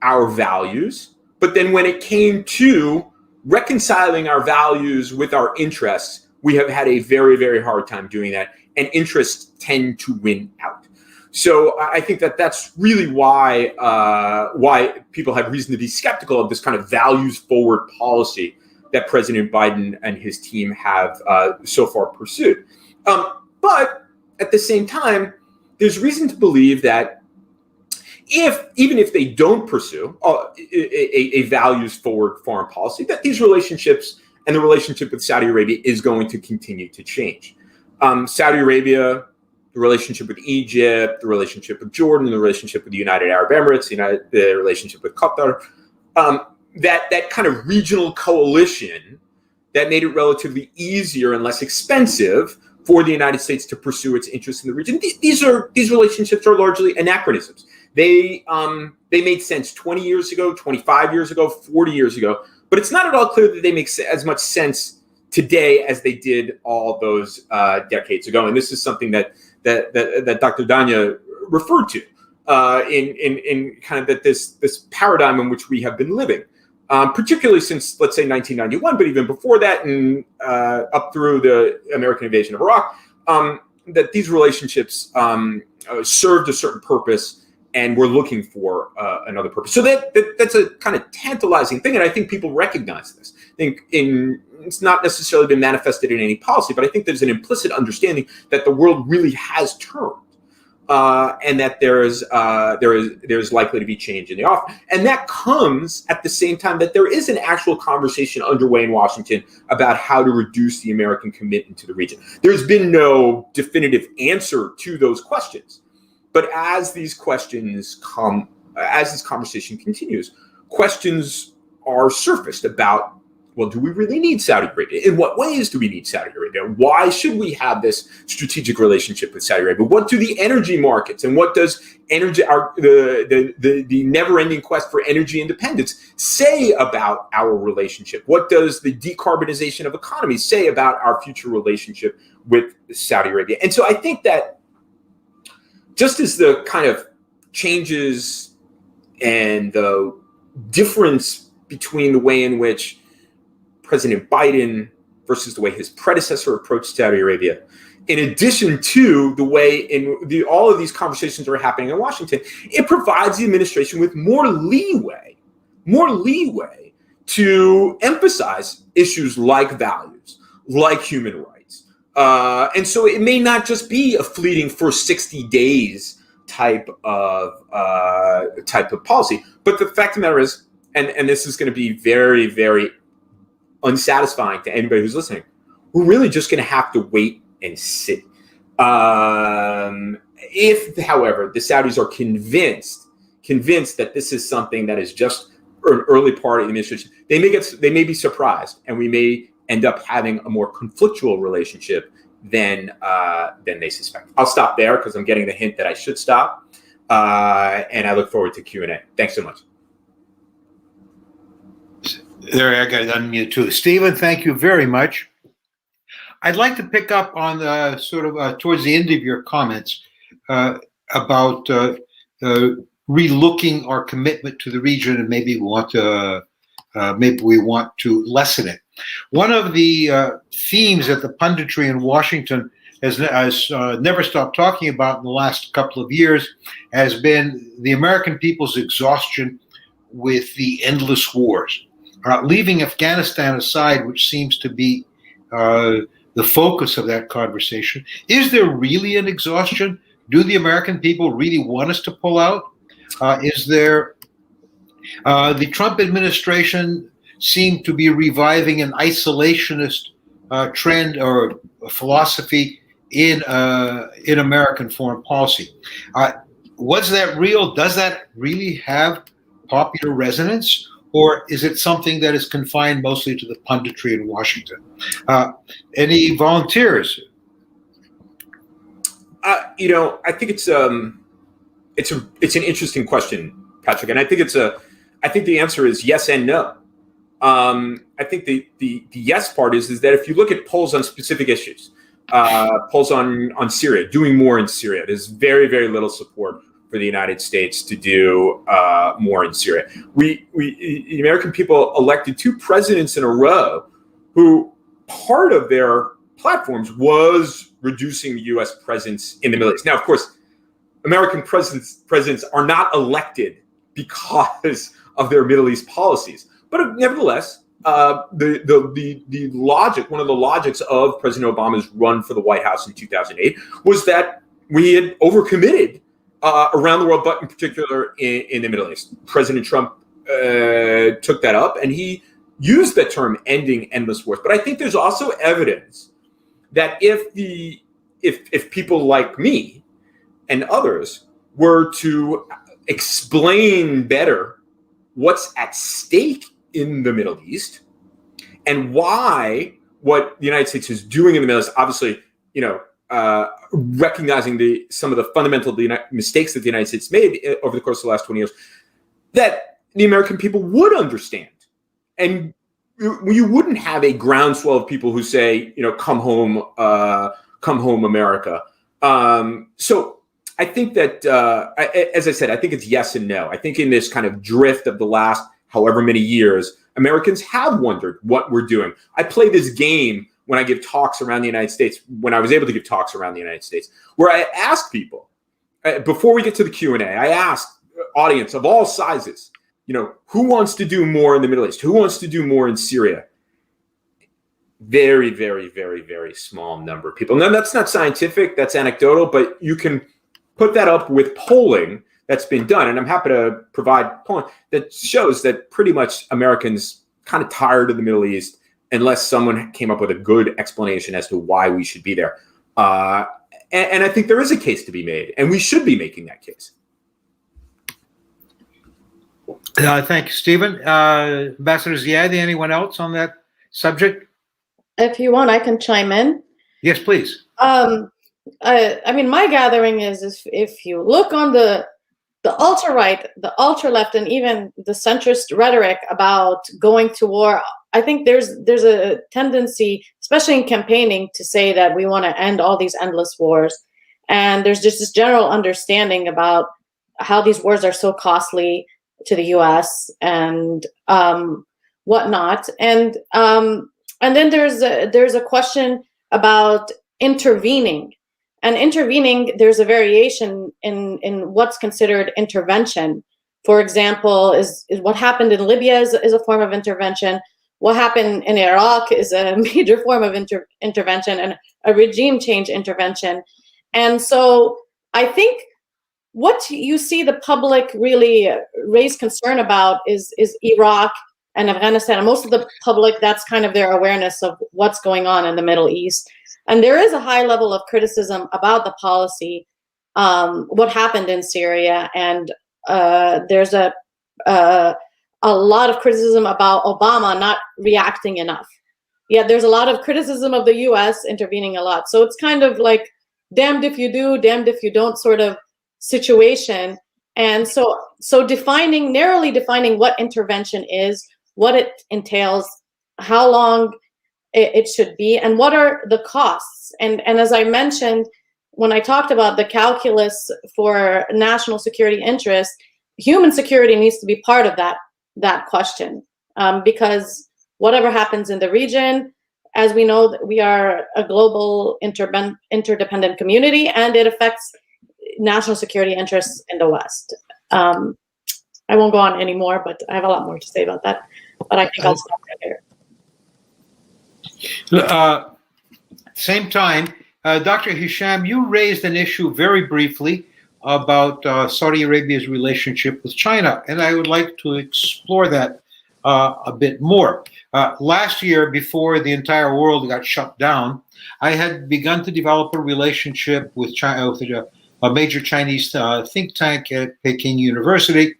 our values, but then when it came to reconciling our values with our interests, we have had a very, very hard time doing that, and interests tend to win out. So I think that that's really why people have reason to be skeptical of this kind of values-forward policy that President Biden and his team have so far pursued. But at the same time, there's reason to believe that even if they don't pursue a values-forward foreign policy, that these relationships and the relationship with Saudi Arabia is going to continue to change. Saudi Arabia, the relationship with Egypt, the relationship with Jordan, the relationship with the United Arab Emirates, the relationship with Qatar, that kind of regional coalition that made it relatively easier and less expensive for the United States to pursue its interests in the region. These relationships are largely anachronisms. They made sense 20 years ago, 25 years ago, 40 years ago, but it's not at all clear that they make as much sense today as they did all those decades ago. And this is something that Dr. Danya referred to in kind of that this paradigm in which we have been living, particularly since, let's say, 1991, but even before that and up through the American invasion of Iraq, that these relationships served a certain purpose and we're looking for another purpose. So that's a kind of tantalizing thing, and I think people recognize this. I think it's not necessarily been manifested in any policy, but I think there's an implicit understanding that the world really has turned, and that there is likely to be change in the offer. And that comes at the same time that there is an actual conversation underway in Washington about how to reduce the American commitment to the region. There's been no definitive answer to those questions. But as these questions come, as this conversation continues, questions are surfaced about, well, do we really need Saudi Arabia? In what ways do we need Saudi Arabia? Why should we have this strategic relationship with Saudi Arabia? What do the energy markets and what does the never-ending quest for energy independence say about our relationship? What does the decarbonization of economies say about our future relationship with Saudi Arabia? And so I think that just as the kind of changes and the difference between the way in which President Biden versus the way his predecessor approached Saudi Arabia, in addition to the way in all of these conversations are happening in Washington, it provides the administration with more leeway to emphasize issues like values, like human rights. And so it may not just be a fleeting first 60 days type of policy, but the fact of the matter is, and this is going to be very, very unsatisfying to anybody who's listening, we're really just going to have to wait and see. If, however, the Saudis are convinced that this is something that is just an early part of the administration, they may be surprised, and we may end up having a more conflictual relationship than they suspect. I'll stop there because I'm getting the hint that I should stop, and I look forward to Q&A. Thanks so much. There, I got to unmute too. Stephen, thank you very much. I'd like to pick up on towards the end of your comments about relooking our commitment to the region, and maybe we want to lessen it. One of the themes that the punditry in Washington has never stopped talking about in the last couple of years has been the American people's exhaustion with the endless wars. Leaving Afghanistan aside, which seems to be the focus of that conversation, is there really an exhaustion? Do the American people really want us to pull out? Is there the Trump administration seemed to be reviving an isolationist trend or philosophy in American foreign policy. Was that real? Does that really have popular resonance? Or is it something that is confined mostly to the punditry in Washington? Any volunteers? I think it's an interesting question, Patrick, and I think the answer is yes and no. I think the yes part is that if you look at polls on specific issues, polls on Syria, doing more in Syria, there's very, very little support for the United States to do more in Syria. The American people elected 2 presidents in a row who part of their platforms was reducing the U.S. presence in the Middle East. Now, of course, American presidents are not elected because of their Middle East policies. But nevertheless, the logic, one of the logics of President Obama's run for the White House in 2008 was that we had overcommitted around the world, but in particular in the Middle East. President Trump took that up, and he used that term, ending endless wars. But I think there's also evidence that if people like me and others were to explain better what's at stake in the Middle East and why what the United States is doing in the Middle East, obviously, recognizing some of the fundamental mistakes that the United States made over the course of the last 20 years, that the American people would understand. And you wouldn't have a groundswell of people who say, come home, America. So I think that, as I said, I think it's yes and no. I think in this kind of drift of the last however many years, Americans have wondered what we're doing. I play this game when I give talks around the United States, when I was able to give talks around the United States, where I ask people, before we get to the Q&A, I ask audience of all sizes, who wants to do more in the Middle East? Who wants to do more in Syria? Very, very, very, very small number of people. Now, that's not scientific, that's anecdotal, but you can put that up with polling that's been done. And I'm happy to provide polling that shows that pretty much Americans kind of tired of the Middle East unless someone came up with a good explanation as to why we should be there. And I think there is a case to be made, and we should be making that case. Thank you, Stephen. Ambassador Ziadi, anyone else on that subject? If you want, I can chime in. Yes, please. I mean, my gathering is if you look on the ultra-right, the ultra-left, and even the centrist rhetoric about going to war, I think there's a tendency, especially in campaigning, to say that we want to end all these endless wars. And there's just this general understanding about how these wars are so costly to the U.S. and whatnot. And then there's a question about intervening. And intervening, there's a variation in what's considered intervention. For example, is what happened in Libya is a form of intervention. What happened in Iraq is a major form of intervention and a regime change intervention. And so I think what you see the public really raise concern about is Iraq and Afghanistan. And most of the public, that's kind of their awareness of what's going on in the Middle East. And there is a high level of criticism about the policy, what happened in Syria. And there's a lot of criticism about Obama not reacting enough. Yet there's a lot of criticism of the US intervening a lot. So it's kind of like damned if you do, damned if you don't sort of situation. And so narrowly defining what intervention is, what it entails, how long it should be, and what are the costs. And as I mentioned, when I talked about the calculus for national security interest, human security needs to be part of that question, because whatever happens in the region, as we know, we are a global interdependent community, and it affects national security interests in the West. I won't go on anymore, but I have a lot more to say about that. But I think I'll stop right here. Same time, Dr. Hesham, you raised an issue very briefly about Saudi Arabia's relationship with China, and I would like to explore that a bit more. Last year, before the entire world got shut down, I had begun to develop a relationship with China, with a major Chinese think tank at Peking University,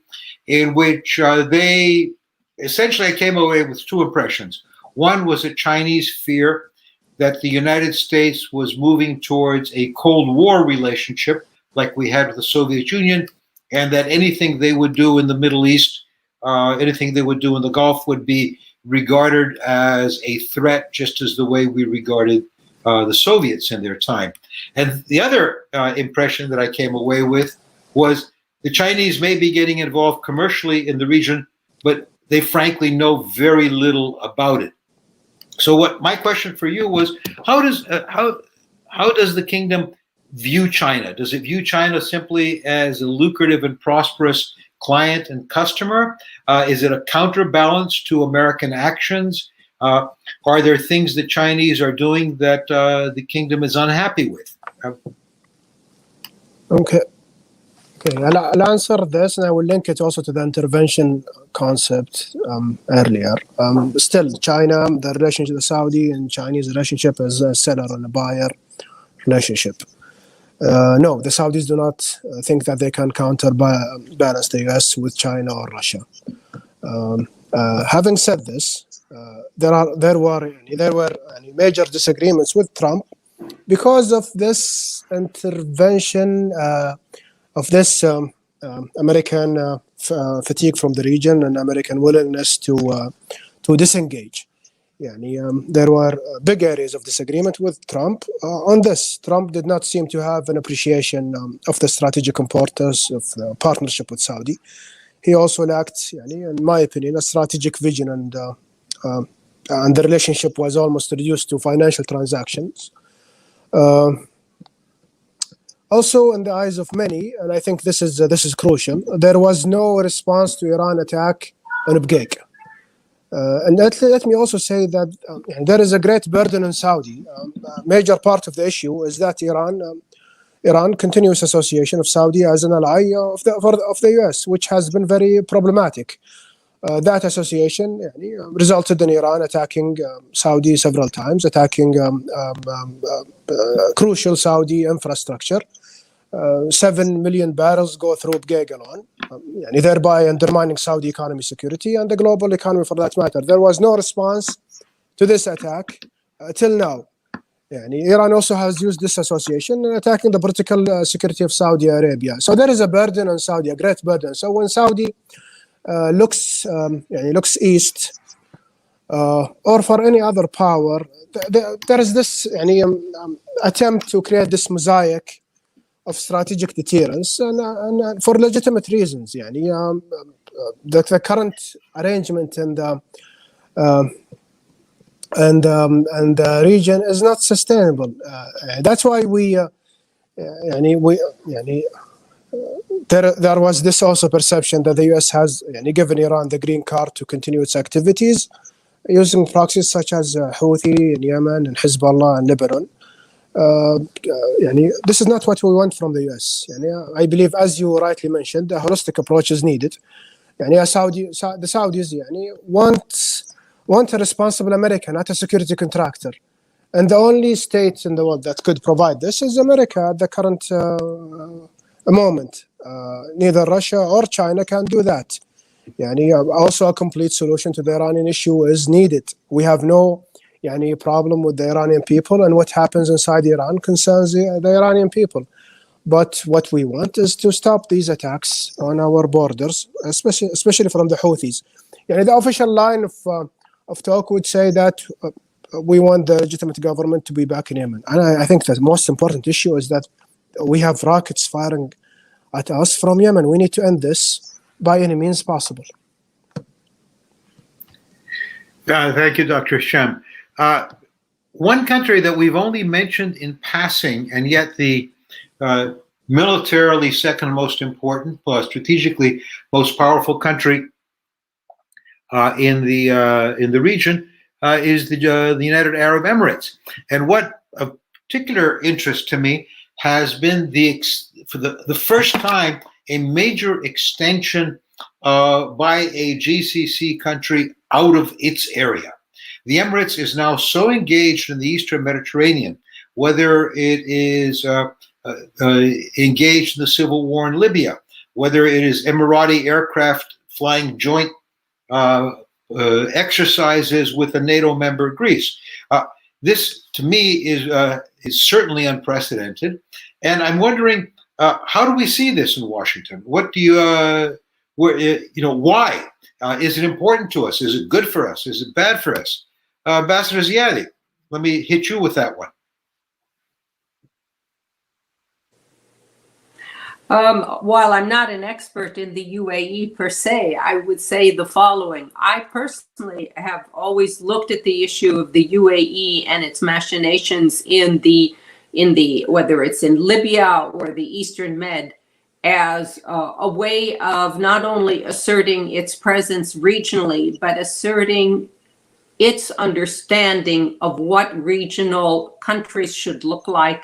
in which they essentially, I came away with two impressions. One was a Chinese fear that the United States was moving towards a Cold War relationship like we had with the Soviet Union, and that anything they would do in the Middle East, anything they would do in the Gulf would be regarded as a threat, just as the way we regarded the Soviets in their time. And the other impression that I came away with was the Chinese may be getting involved commercially in the region, but they frankly know very little about it. So what my question for you was, how does the kingdom view China? Does it view China simply as a lucrative and prosperous client and customer? Is it a counterbalance to American actions? Are there things that Chinese are doing that the kingdom is unhappy with? Okay, I'll answer this, and I will link it also to the intervention concept earlier. Still, China, the relationship with Saudi and Chinese relationship is a seller and a buyer relationship. No, the Saudis do not think that they can counterbalance the US with China or Russia. Having said this, there were major disagreements with Trump because of this intervention, of this American fatigue from the region and American willingness to disengage. There were big areas of disagreement with Trump on this. Trump did not seem to have an appreciation of the strategic importance of the partnership with Saudi. He also lacked, in my opinion, a strategic vision, and the relationship was almost reduced to financial transactions. Also, in the eyes of many, and I think this is crucial, there was no response to Iran attack on Ubgeg. And let me also say that there is a great burden in Saudi. A major part of the issue is that Iran continuous association of Saudi as an ally of the US, which has been very problematic. That association resulted in Iran attacking Saudi several times, attacking crucial Saudi infrastructure. 7 million barrels go through Ubgeg alone, thereby undermining Saudi economy security and the global economy for that matter. There was no response to this attack till now. Iran also has used this association in attacking the political security of Saudi Arabia. So there is a burden on Saudi, a great burden. So when Saudi looks east, or for any other power, there is this attempt to create this mosaic of strategic deterrence, and for legitimate reasons. The current arrangement in the region is not sustainable. That's why there was this also perception that the US has given Iran the green card to continue its activities using proxies such as Houthi in Yemen and Hezbollah in Lebanon. This is not what we want from the US. I believe, as you rightly mentioned, a holistic approach is needed. The Saudis want a responsible American, not a security contractor. And the only state in the world that could provide this is America at the current moment. Neither Russia or China can do that. Also a complete solution to the Iranian issue is needed. We have no problem with the Iranian people, and what happens inside Iran concerns the Iranian people. But what we want is to stop these attacks on our borders, especially from the Houthis. The official line of talk would say that we want the legitimate government to be back in Yemen. And I think the most important issue is that we have rockets firing at us from Yemen. We need to end this by any means possible. Thank you, Dr. Hesham. One country that we've only mentioned in passing, and yet the militarily second most important, strategically most powerful country in the region is the United Arab Emirates. And what of particular interest to me has been for the first time a major extension by a GCC country out of its area. The Emirates is now so engaged in the Eastern Mediterranean, whether it is engaged in the civil war in Libya, whether it is Emirati aircraft flying joint exercises with a NATO member, Greece. This, to me, is certainly unprecedented, and I'm wondering how do we see this in Washington? What do you, why is it important to us? Is it good for us? Is it bad for us? Ambassador Ziadi, let me hit you with that one. While I'm not an expert in the UAE per se, I would say the following. I personally have always looked at the issue of the UAE and its machinations in the whether it's in Libya or the Eastern Med as a way of not only asserting its presence regionally, but asserting its understanding of what regional countries should look like,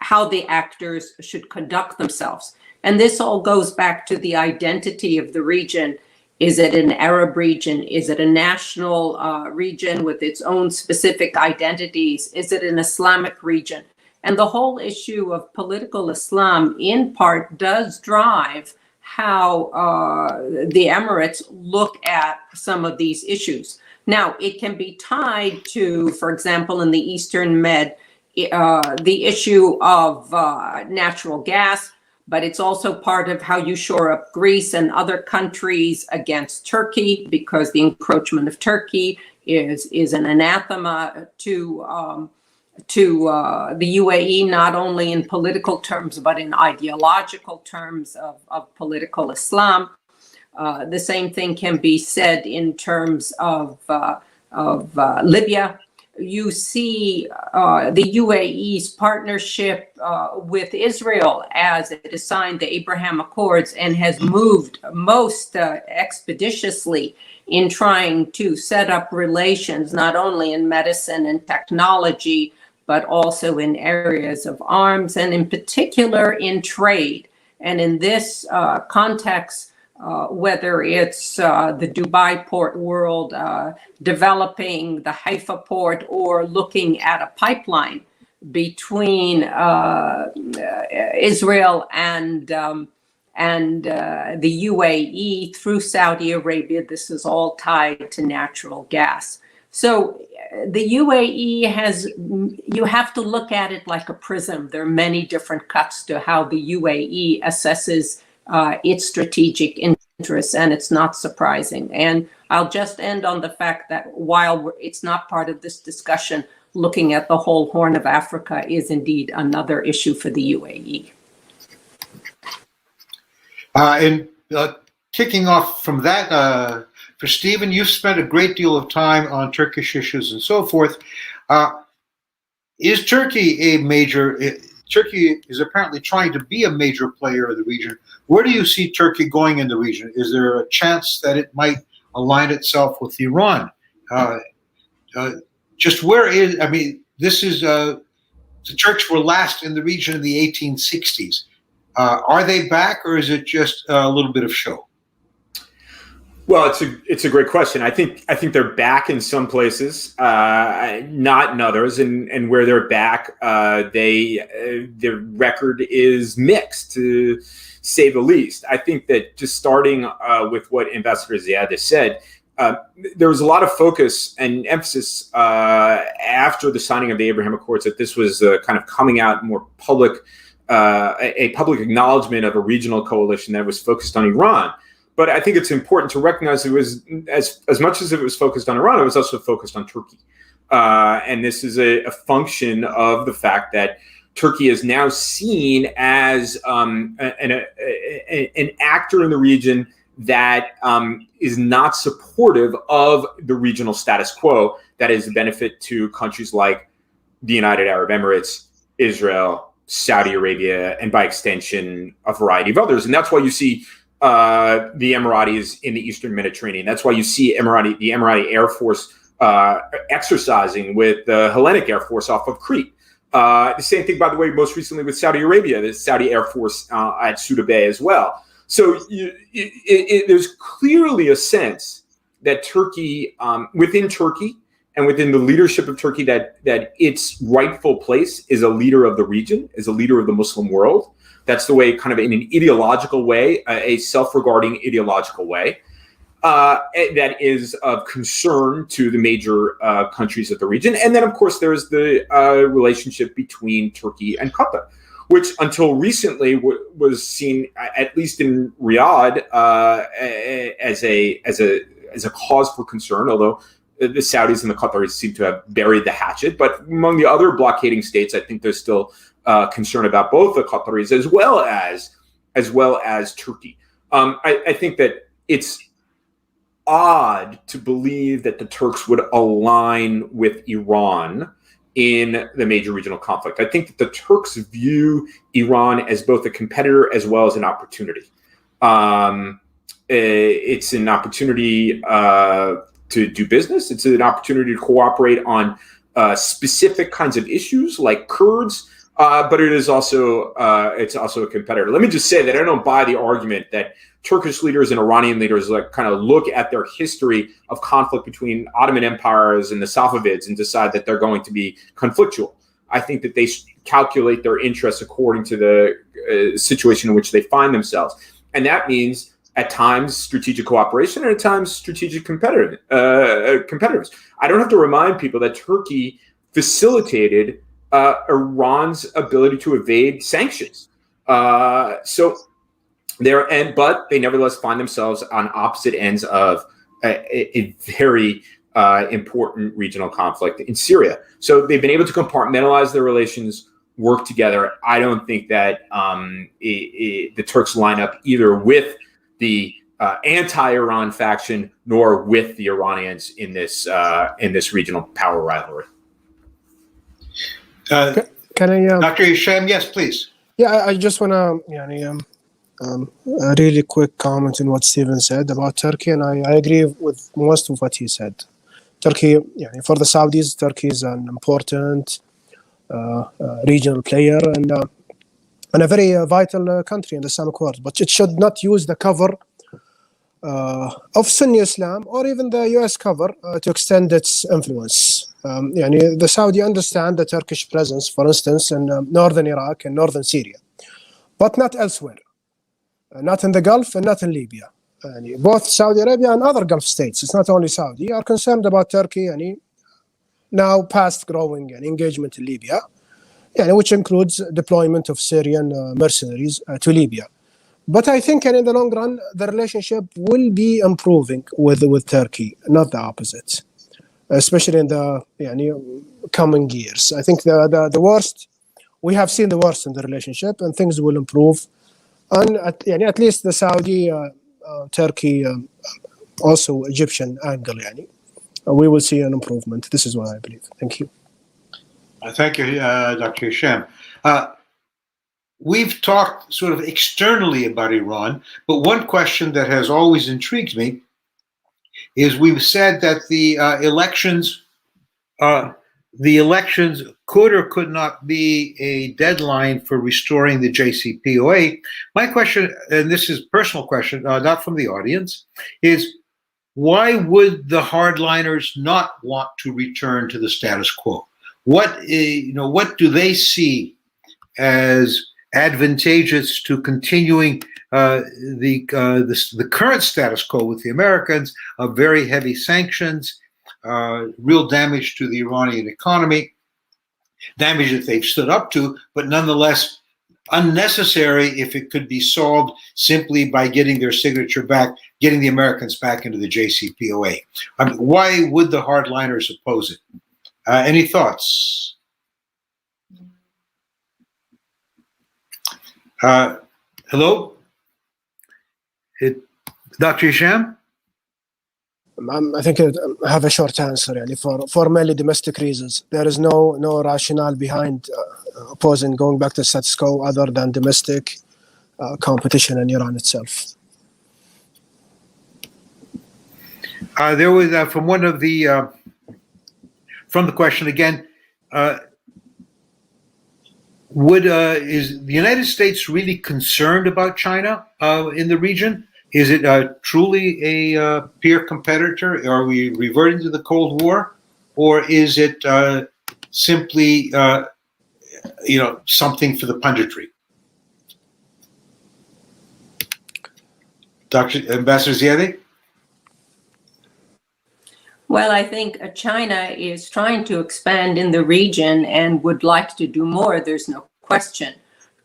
how the actors should conduct themselves. And this all goes back to the identity of the region. Is it an Arab region? Is it a national region with its own specific identities? Is it an Islamic region? And the whole issue of political Islam in part does drive how the Emirates look at some of these issues. Now, it can be tied to, for example, in the Eastern Med, the issue of natural gas, but it's also part of how you shore up Greece and other countries against Turkey, because the encroachment of Turkey is an anathema to the UAE, not only in political terms, but in ideological terms of political Islam. The same thing can be said in terms of Libya. You see the UAE's partnership with Israel as it has signed the Abraham Accords and has moved most expeditiously in trying to set up relations, not only in medicine and technology, but also in areas of arms and in particular in trade. And in this context, whether it's the Dubai port world developing the Haifa port or looking at a pipeline between Israel and the UAE through Saudi Arabia, this is all tied to natural gas. So the UAE you have to look at it like a prism. There are many different cuts to how the UAE assesses its strategic interests, and it's not surprising. And I'll just end on the fact that while it's not part of this discussion, looking at the whole Horn of Africa is indeed another issue for the UAE. And kicking off from that, for Stephen, you've spent a great deal of time on Turkish issues and so forth. Is Turkey a major? Turkey is apparently trying to be a major player in the region. Where do you see Turkey going in the region? Is there a chance that it might align itself with Iran? Just where is, I mean, this is, the Turks were last in the region in the 1860s. Are they back, or is it just a little bit of show? Well, it's a great question. I think they're back in some places, not in others, and where they're back, their record is mixed, to say the least. I think that just starting with what Ambassador Ziad has said, there was a lot of focus and emphasis after the signing of the Abraham Accords that this was kind of coming out more public, a public acknowledgement of a regional coalition that was focused on Iran. But I think it's important to recognize it was as much as it was focused on Iran, it was also focused on Turkey. And this is a function of the fact that Turkey is now seen as an actor in the region that is not supportive of the regional status quo that is a benefit to countries like the United Arab Emirates, Israel, Saudi Arabia, and by extension, a variety of others. And that's why you see the Emiratis in the Eastern Mediterranean. That's why you see the Emirati Air Force exercising with the Hellenic Air Force off of Crete. The same thing, by the way, most recently with Saudi Arabia, the Saudi Air Force at Suda Bay as well. So there's clearly a sense that Turkey, within Turkey and within the leadership of Turkey, that its rightful place is a leader of the region, is a leader of the Muslim world. That's the way, kind of in an ideological way, a self-regarding ideological way, that is of concern to the major countries of the region. And then, of course, there's the relationship between Turkey and Qatar, which until recently was seen, at least in Riyadh, as a cause for concern, although the Saudis and the Qataris seem to have buried the hatchet. But among the other blockading states, I think there's still concern about both the Qataris as well as Turkey. I think that it's odd to believe that the Turks would align with Iran in the major regional conflict. I think that the Turks view Iran as both a competitor as well as an opportunity. It's an opportunity to do business. It's an opportunity to cooperate on specific kinds of issues like Kurds, but it's also a competitor. Let me just say that I don't buy the argument that Turkish leaders and Iranian leaders kind of look at their history of conflict between Ottoman empires and the Safavids and decide that they're going to be conflictual. I think that they calculate their interests according to the situation in which they find themselves. And that means at times strategic cooperation and at times strategic competitors. I don't have to remind people that Turkey facilitated Iran's ability to evade sanctions. But they nevertheless find themselves on opposite ends of a very important regional conflict in Syria. So they've been able to compartmentalize their relations, work together. I don't think that the Turks line up either with the anti-Iran faction nor with the Iranians in this regional power rivalry. Can I, Dr. Hesham, yes, please. Yeah, I just want to a really quick comment on what Stephen said about Turkey, and I agree with most of what he said. Turkey, for the Saudis, Turkey is an important regional player and a very vital country in the Islamic world. But it should not use the cover of Sunni Islam or even the US cover to extend its influence. The Saudi understand the Turkish presence, for instance, in northern Iraq and northern Syria, but not elsewhere. Not in the Gulf and not in Libya. Both Saudi Arabia and other Gulf states, it's not only Saudi, are concerned about Turkey now past growing engagement in Libya, which includes deployment of Syrian mercenaries to Libya. But I think in the long run, the relationship will be improving with Turkey, not the opposite, especially in the coming years. I think the worst, we have seen the worst in the relationship and things will improve. And at least the Saudi, Turkey, also Egyptian angle, we will see an improvement. This is what I believe. Thank you. Thank you, Dr. Hesham. We've talked sort of externally about Iran, but one question that has always intrigued me is we've said that the elections could or could not be a deadline for restoring the JCPOA. My question, and this is a personal question, not from the audience, is why would the hardliners not want to return to the status quo? What do they see as advantageous to continuing the current status quo with the Americans of very heavy sanctions, real damage to the Iranian economy, damage that they've stood up to, but nonetheless unnecessary if it could be solved simply by getting their signature back, getting the Americans back into the JCPOA. Why would the hardliners oppose it? Any thoughts? Hello? Dr. Hesham? I think I have a short answer. For mainly domestic reasons, there is no rationale behind opposing going back to status quo other than domestic competition in Iran itself. There was from one of the from the question again. Is the United States really concerned about China in the region? Is it truly a peer competitor? Are we reverting to the Cold War, or is it simply something for the punditry? Dr. Ambassador Ziadeh? Well, I think China is trying to expand in the region and would like to do more. There's no question.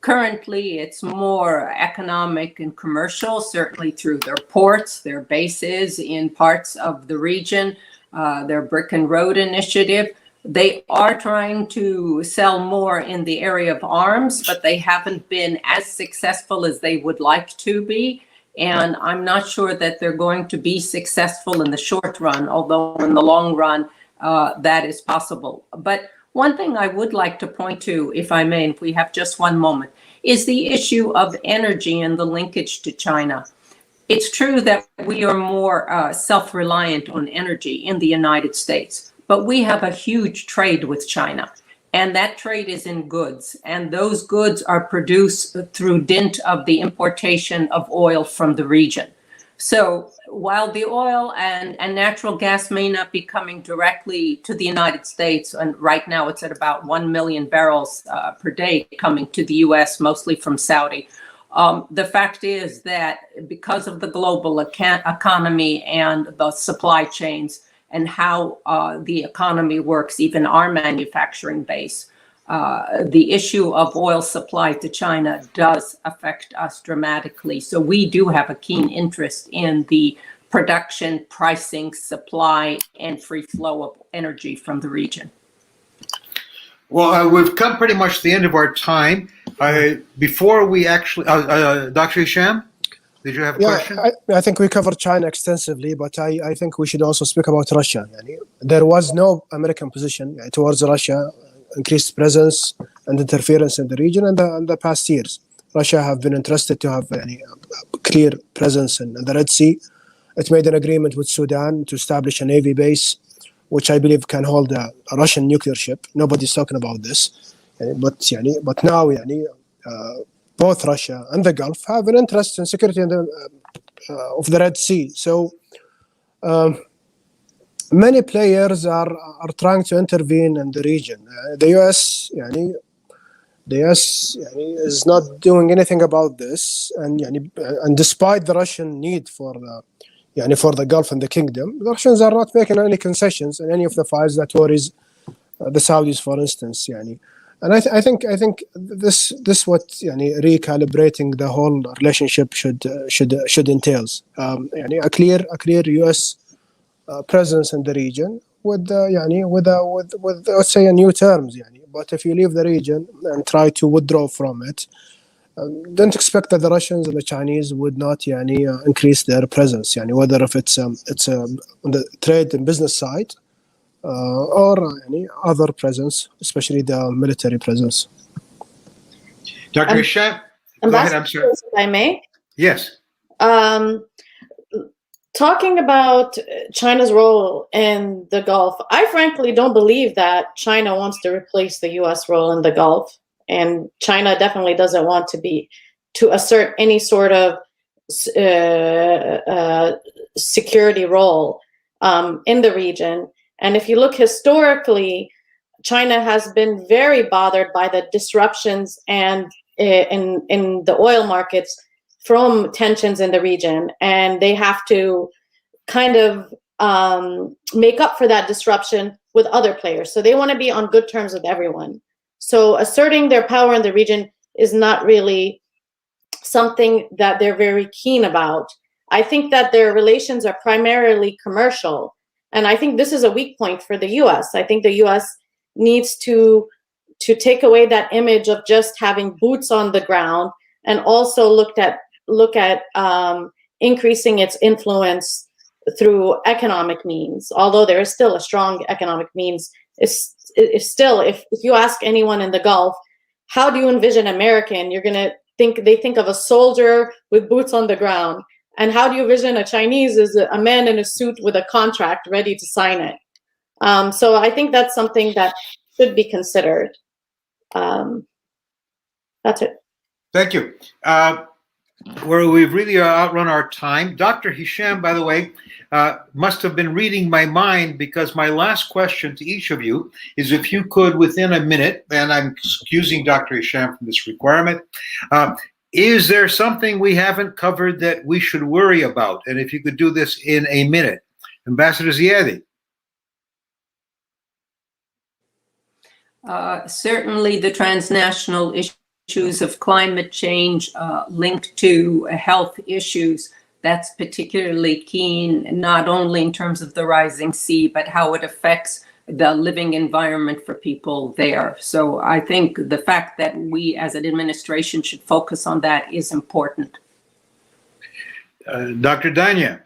Currently, it's more economic and commercial, certainly through their ports, their bases in parts of the region, their brick and road initiative. They are trying to sell more in the area of arms, but they haven't been as successful as they would like to be. And I'm not sure that they're going to be successful in the short run, although in the long run, that is possible. But one thing I would like to point to, if I may, if we have just one moment, is the issue of energy and the linkage to China. It's true that we are more self-reliant on energy in the United States, but we have a huge trade with China. And that trade is in goods. And those goods are produced through dint of the importation of oil from the region. So while the oil and natural gas may not be coming directly to the United States, and right now it's at about 1 million barrels per day coming to the US, mostly from Saudi, the fact is that because of the global economy and the supply chains, and how the economy works, even our manufacturing base, the issue of oil supply to China does affect us dramatically. So we do have a keen interest in the production, pricing, supply, and free flow of energy from the region. Well, we've come pretty much to the end of our time. Before we actually, Dr. Hesham? Did you have a question? I think we covered China extensively, but I think we should also speak about Russia. There was no American position towards Russia, increased presence and interference in the region in the past years. Russia have been interested to have a clear presence in the Red Sea. It made an agreement with Sudan to establish a Navy base, which I believe can hold a Russian nuclear ship. Nobody's talking about this. But now, both Russia and the Gulf have an interest in security of the Red Sea. So many players are trying to intervene in the region. The US, is not doing anything about this, and despite the Russian need for the Gulf and the Kingdom, the Russians are not making any concessions in any of the files that worries the Saudis, for instance. And I think this what recalibrating the whole relationship should entails. A clear US presence in the region with let's say a new terms. But if you leave the region and try to withdraw from it, don't expect that the Russians and the Chinese would not increase their presence. Whether if it's on the trade and business side. Or any other presence, especially the military presence. Dr. Hesham, go ahead, I'm sorry. If I may? Yes. Talking about China's role in the Gulf, I frankly don't believe that China wants to replace the U.S. role in the Gulf. And China definitely doesn't want to assert any sort of security role in the region. And if you look historically, China has been very bothered by the disruptions and in the oil markets from tensions in the region, and they have to kind of make up for that disruption with other players. So they want to be on good terms with everyone. So asserting their power in the region is not really something that they're very keen about. I think that their relations are primarily commercial. And I think this is a weak point for the US. I think the US needs to take away that image of just having boots on the ground, and also look at increasing its influence through economic means. Although there is still a strong economic means, is still, if you ask anyone in the Gulf, how do you envision America? And you're gonna they think of a soldier with boots on the ground. And how do you envision a Chinese as a man in a suit with a contract ready to sign it? So I think that's something that should be considered. That's it. Thank you. We've really outrun our time. Dr. Hesham, by the way, must have been reading my mind, because my last question to each of you is if you could, within a minute, and I'm excusing Dr. Hesham from this requirement, is there something we haven't covered that we should worry about? And if you could do this in a minute. Ambassador Ziadi. Certainly the transnational issues of climate change linked to health issues, that's particularly keen, not only in terms of the rising sea, but how it affects the living environment for people there. So I think the fact that we as an administration should focus on that is important. Dr. Danya.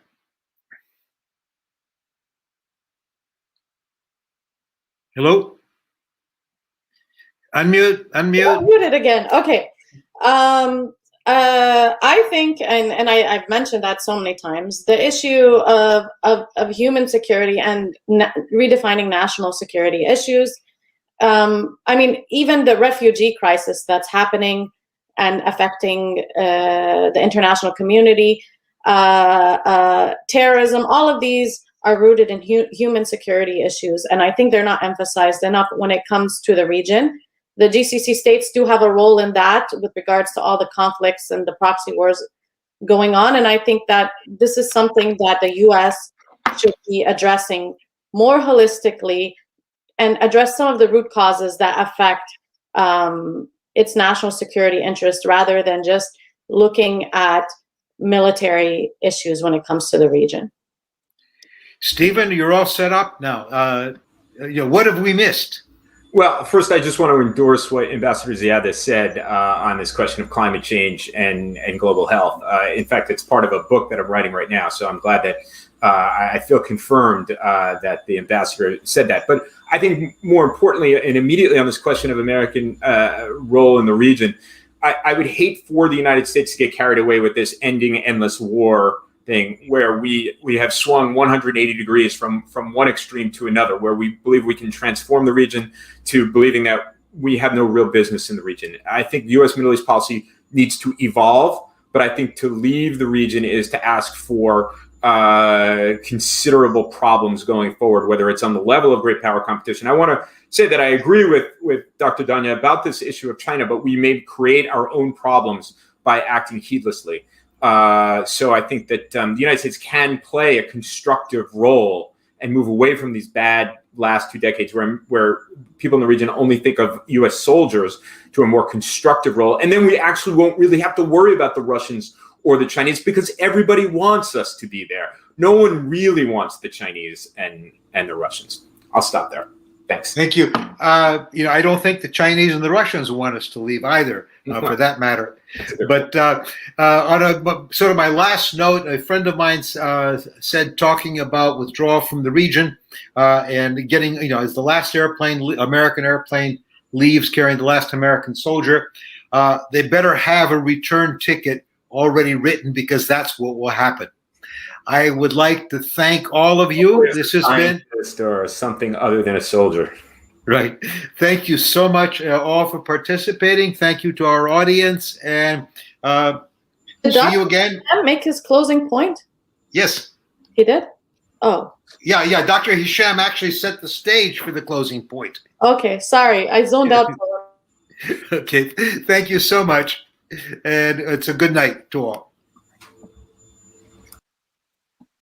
Hello? Unmute. Unmute it again. Okay. I think, and I've mentioned that so many times, the issue of human security and redefining national security issues. I mean, even the refugee crisis that's happening and affecting the international community, terrorism, all of these are rooted in human security issues. And I think they're not emphasized enough when it comes to the region. The GCC states do have a role in that with regards to all the conflicts and the proxy wars going on. And I think that this is something that the US should be addressing more holistically and address some of the root causes that affect its national security interests, rather than just looking at military issues when it comes to the region. Stephen, you're all set up now. What have we missed? Well, first, I just want to endorse what Ambassador Ziada said on this question of climate change and global health. In fact, it's part of a book that I'm writing right now, so I'm glad that I feel confirmed that the ambassador said that. But I think more importantly, and immediately on this question of American role in the region, I would hate for the United States to get carried away with this ending endless war thing, where we have swung 180 degrees from one extreme to another, where we believe we can transform the region to believing that we have no real business in the region. I think U.S. Middle East policy needs to evolve, but I think to leave the region is to ask for considerable problems going forward, whether it's on the level of great power competition. I want to say that I agree with Dr. Danya about this issue of China, but we may create our own problems by acting heedlessly. So I think that the United States can play a constructive role and move away from these bad last 2 decades where people in the region only think of U.S. soldiers, to a more constructive role. And then we actually won't really have to worry about the Russians or the Chinese, because everybody wants us to be there. No one really wants the Chinese and the Russians. I'll stop there. Thanks. Thank you. I don't think the Chinese and the Russians want us to leave either, for that matter. But on a sort of my last note, a friend of mine said, talking about withdrawal from the region and getting, as the last American airplane leaves carrying the last American soldier, they better have a return ticket already written, because that's what will happen. I would like to thank all of you. This has been or something other than a soldier. Right. Thank you so much all for participating. Thank you to our audience, and see you again. Did Dr. make his closing point? Yes. He did? Oh. Yeah. Dr. Hesham actually set the stage for the closing point. Okay. Sorry. I zoned out. Okay. Thank you so much. And it's a good night to all.